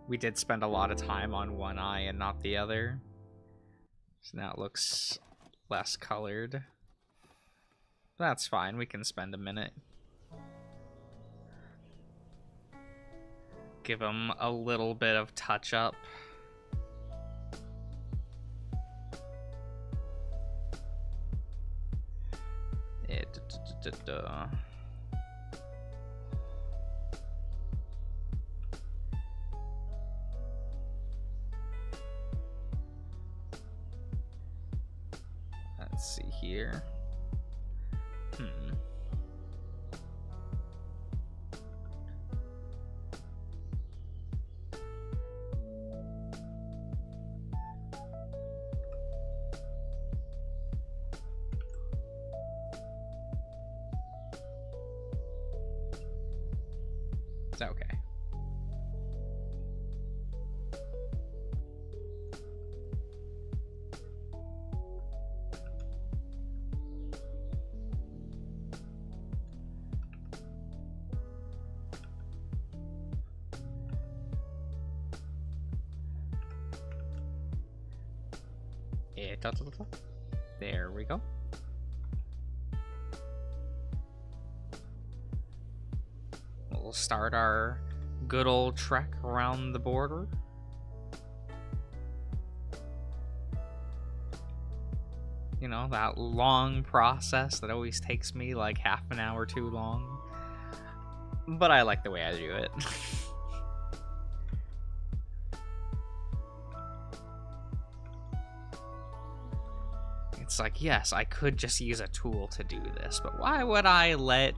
we did spend a lot of time on one eye and not the other. So now it looks less colored. That's fine, we can spend a minute. Give him a little bit of touch up. Let's see here. It's okay. There we go. We'll start our good old trek around the border. You know, that long process that always takes me like half an hour too long. But I like the way I do it. It's like, yes, I could just use a tool to do this, but why would I let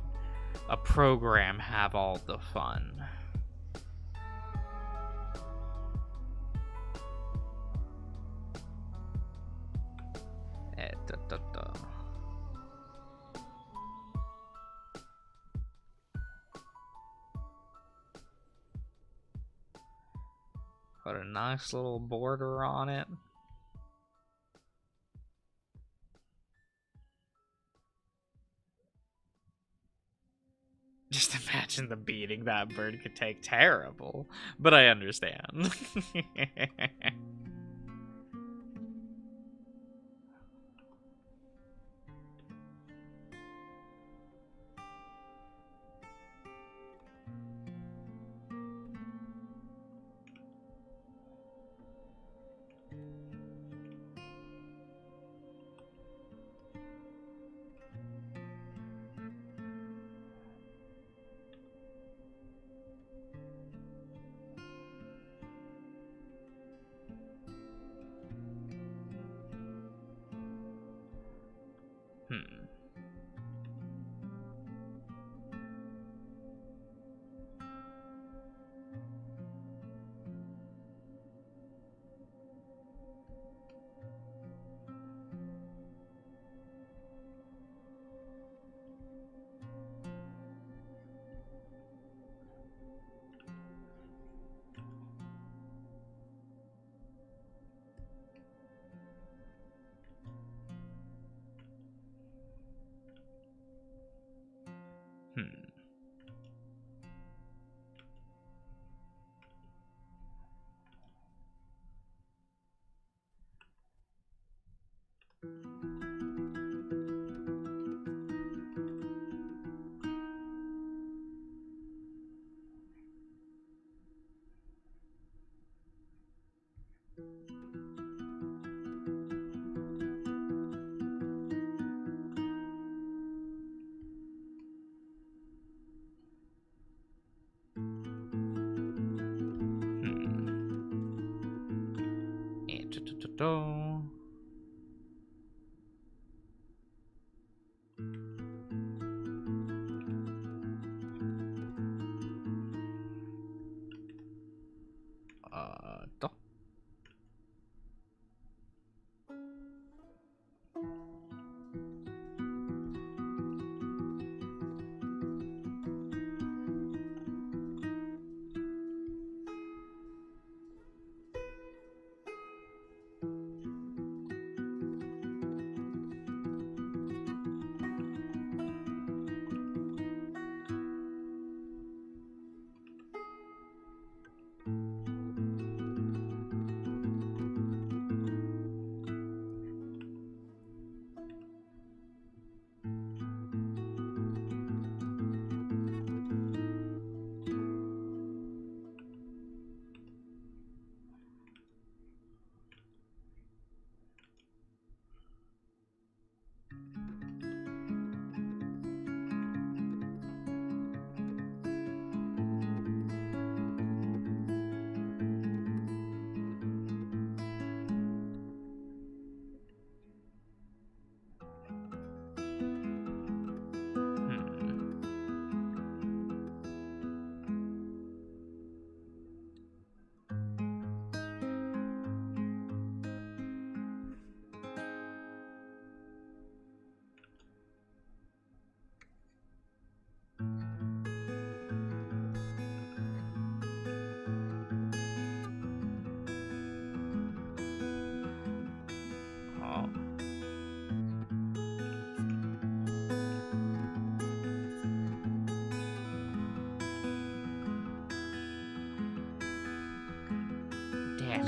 a program have all the fun? Put a nice little border on it. Just imagine the beating that bird could take. Terrible, but I understand.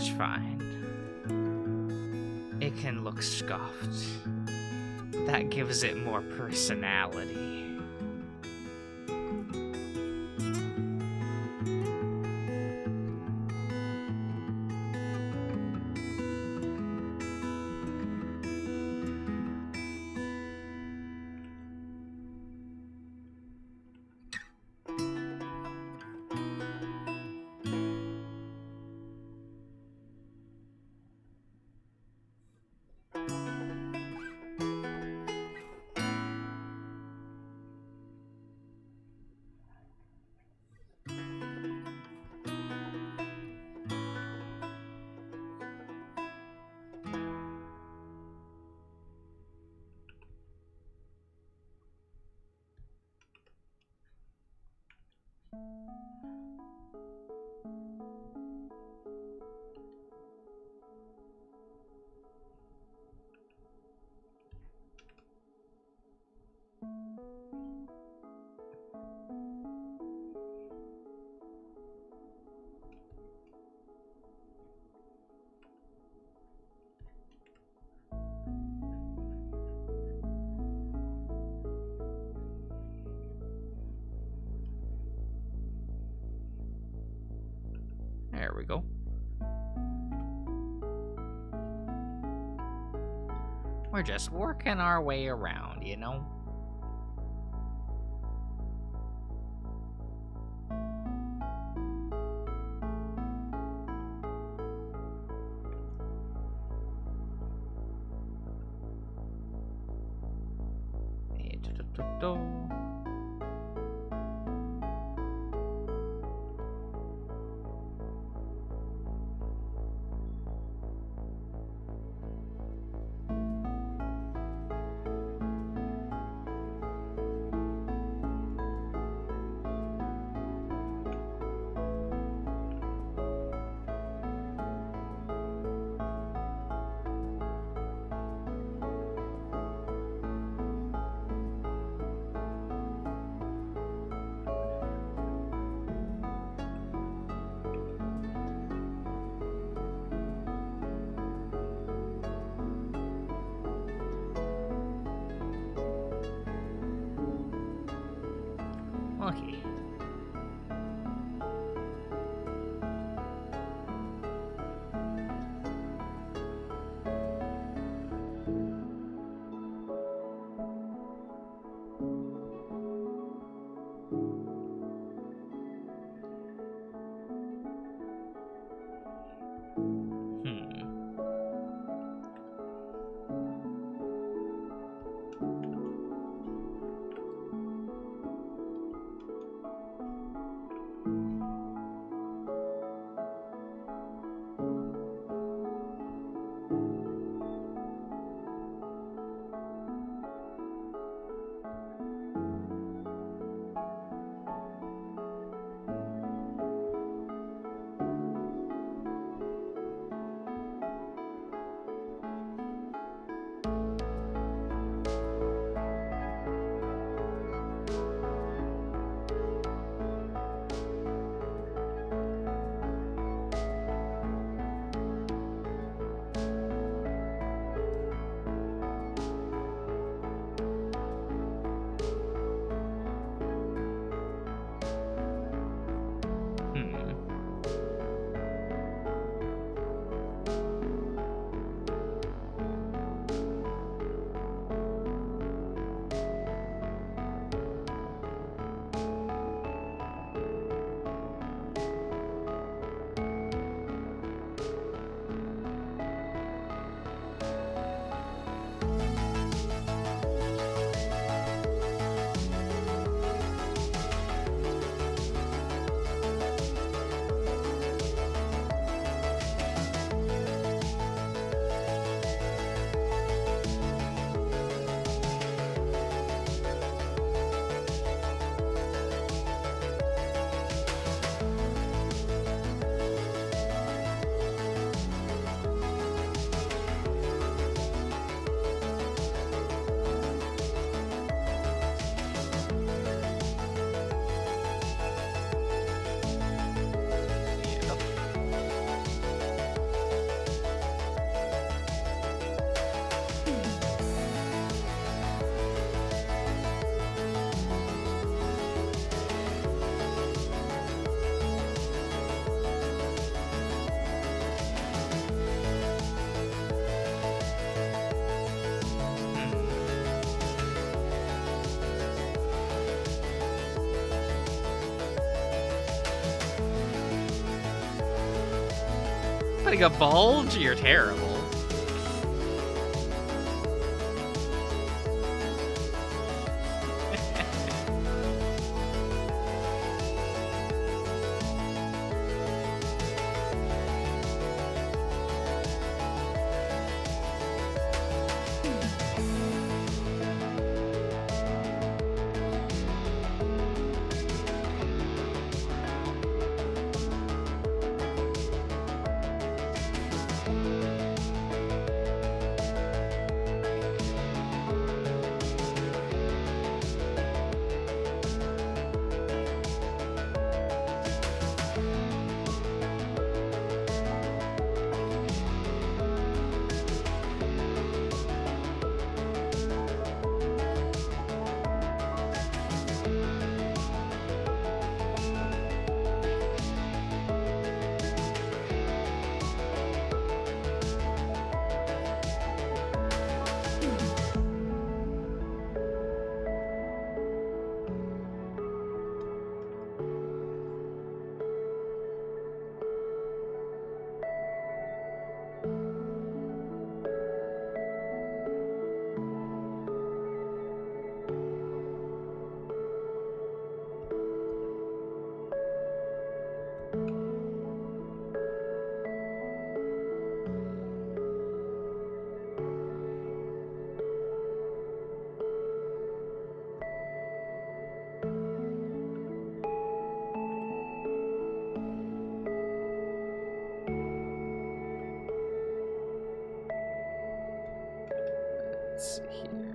looks fine. It can look scuffed. That gives it more personality. There we go. We're just working our way around, you know? Okay. having a bulge? You're terrible. Let's see here.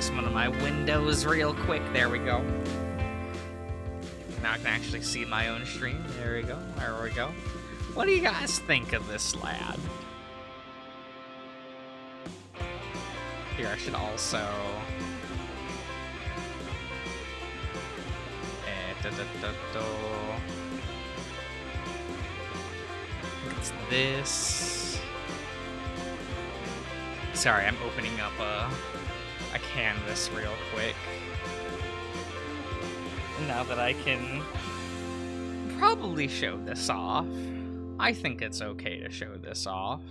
fix one of my windows real quick. There we go. Now I can actually see my own stream. There we go. There we go. What do you guys think of this lad? Here, I should also... What's this? Sorry, I'm opening up a canvas real quick. Now that I can probably show this off. I think it's okay to show this off.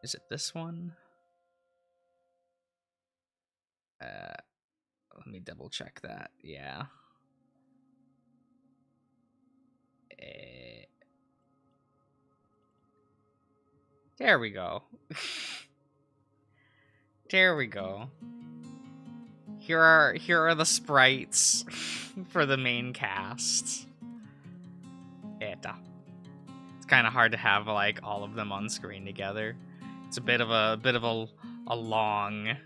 Is it this one? Let me double check that. Yeah. There we go. There we go. Here are the sprites for the main cast. It's kind of hard to have like all of them on screen together. It's a bit of a long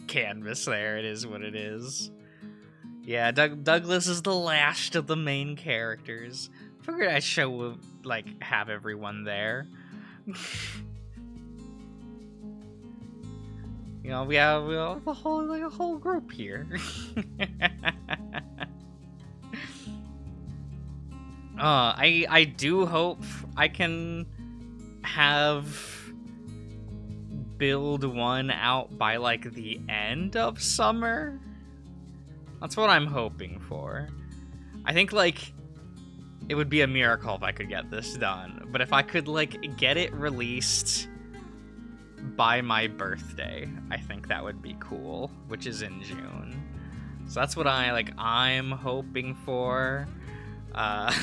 canvas there. It is what it is. Yeah, Douglas is the last of the main characters. Figured I'd show like have everyone there. You know, we have a whole group here. I do hope I can have build one out by like the end of summer. That's what I'm hoping for. I think like it would be a miracle if I could get this done, but if I could like get it released by my birthday, I think that would be cool, which is in June. So that's what I'm hoping for. But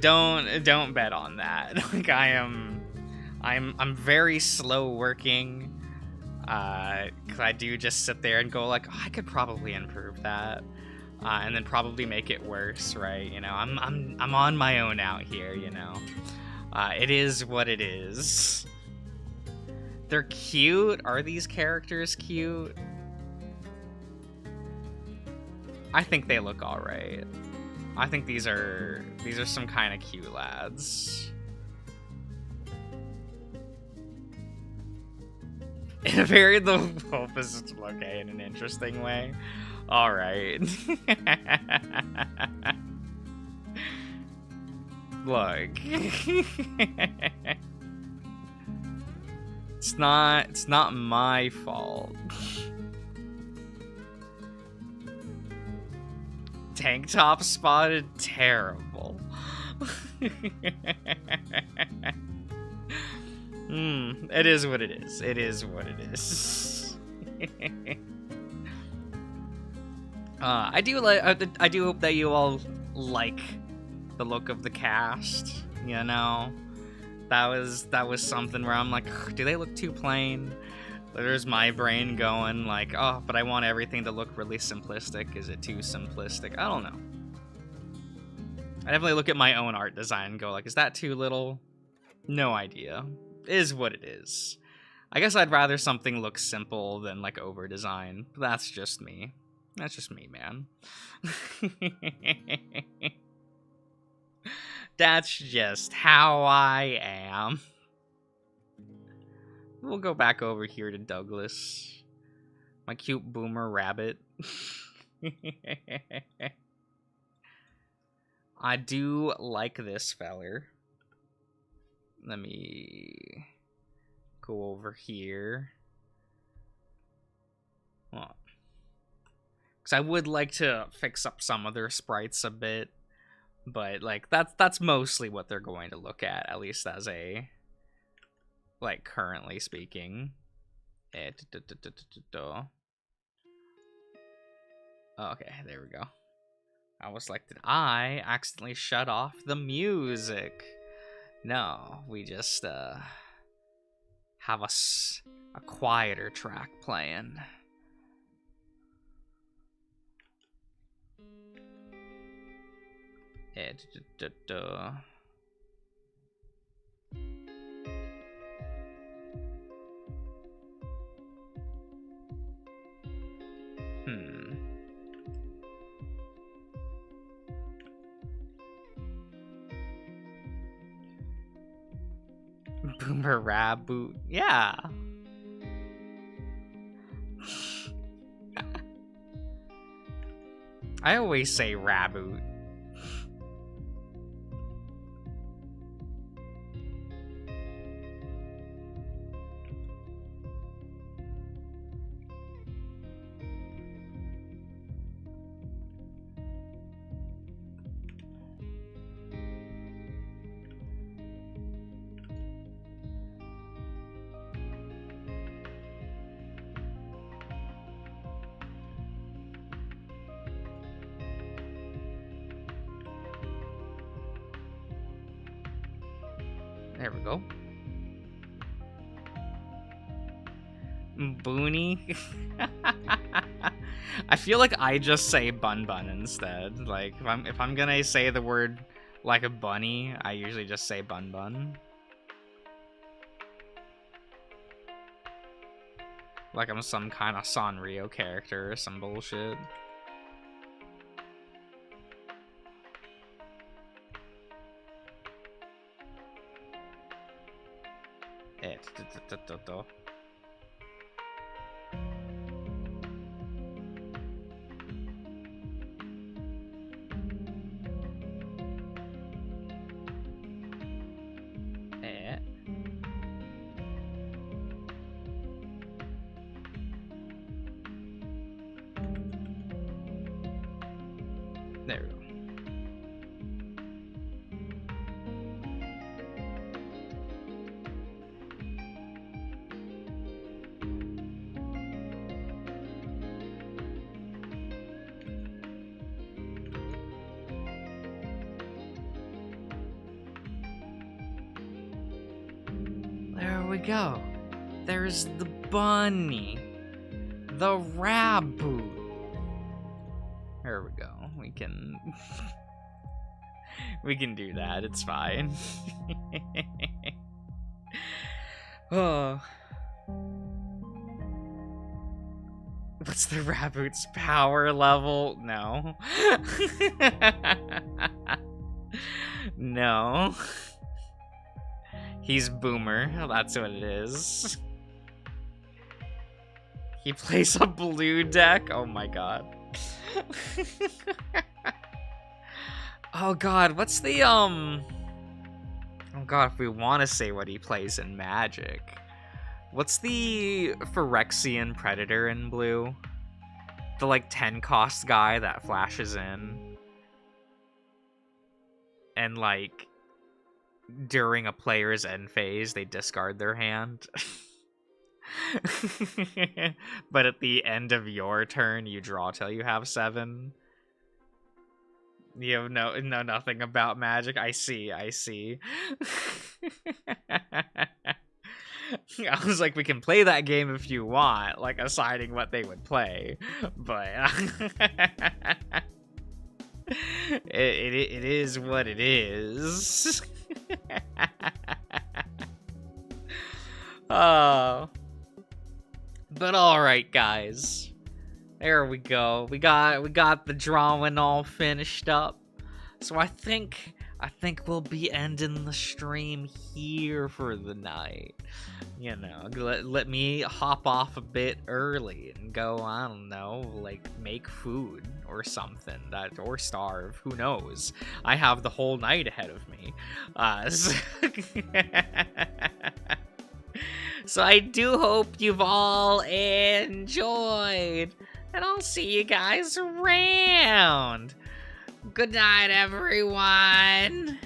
don't bet on that. Like I'm very slow working. 'Cause I do just sit there and go like, oh, I could probably improve that, and then probably make it worse, right? You know, I'm on my own out here, you know. It is what it is. They're cute. Are these characters cute? I think they look all right. I think these are some kind of cute lads. It varied the focus, okay, in an interesting way. All right. Look. It's not my fault. Tank top spotted, terrible. It is what it is. It is what it is. I do hope that you all like the look of the cast. You know, that was something where I'm like, do they look too plain? There's my brain going like, oh, but I want everything to look really simplistic. Is it too simplistic? I don't know. I definitely look at my own art design and go like, is that too little? No idea. It is what it is. I guess I'd rather something look simple than like over design. That's just me. That's just me, man. That's just how I am. We'll go back over here to Douglas. My cute boomer rabbit. I do like this feller. Let me go over here. Well, because I would like to fix up some of their sprites a bit, but like that's mostly what they're going to look at least as a like currently speaking. Okay, there we go. I was like, did I accidentally shut off the music? No, we just have a quieter track playing. Boomer Raboot. Yeah. I always say Raboot. There we go. Boony. I feel like I just say bun bun instead. Like if I'm gonna say the word like a bunny, I usually just say bun bun. Like I'm some kind of Sanrio character or some bullshit. There we go. There we go. There's the bunny. The Raboot. There we go. We can... we can do that. It's fine. Oh. What's the Raboot's power level? No. No. He's Boomer. That's what it is. He plays a blue deck? Oh my god. Oh god, what's the, oh god, if we want to say what he plays in Magic. What's the Phyrexian Predator in blue? The, like, 10 cost guy that flashes in. And, like, during a player's end phase, they discard their hand. But at the end of your turn, you draw till you have 7. You know nothing about Magic. I see. I was like, we can play that game if you want, like assigning what they would play, but it is what it is. Oh. But alright, guys. There we go. We got the drawing all finished up. So I think we'll be ending the stream here for the night. You know, let me hop off a bit early and go, I don't know, like make food or something, or starve, who knows. I have the whole night ahead of me. So I do hope you've all enjoyed, and I'll see you guys around. Good night, everyone.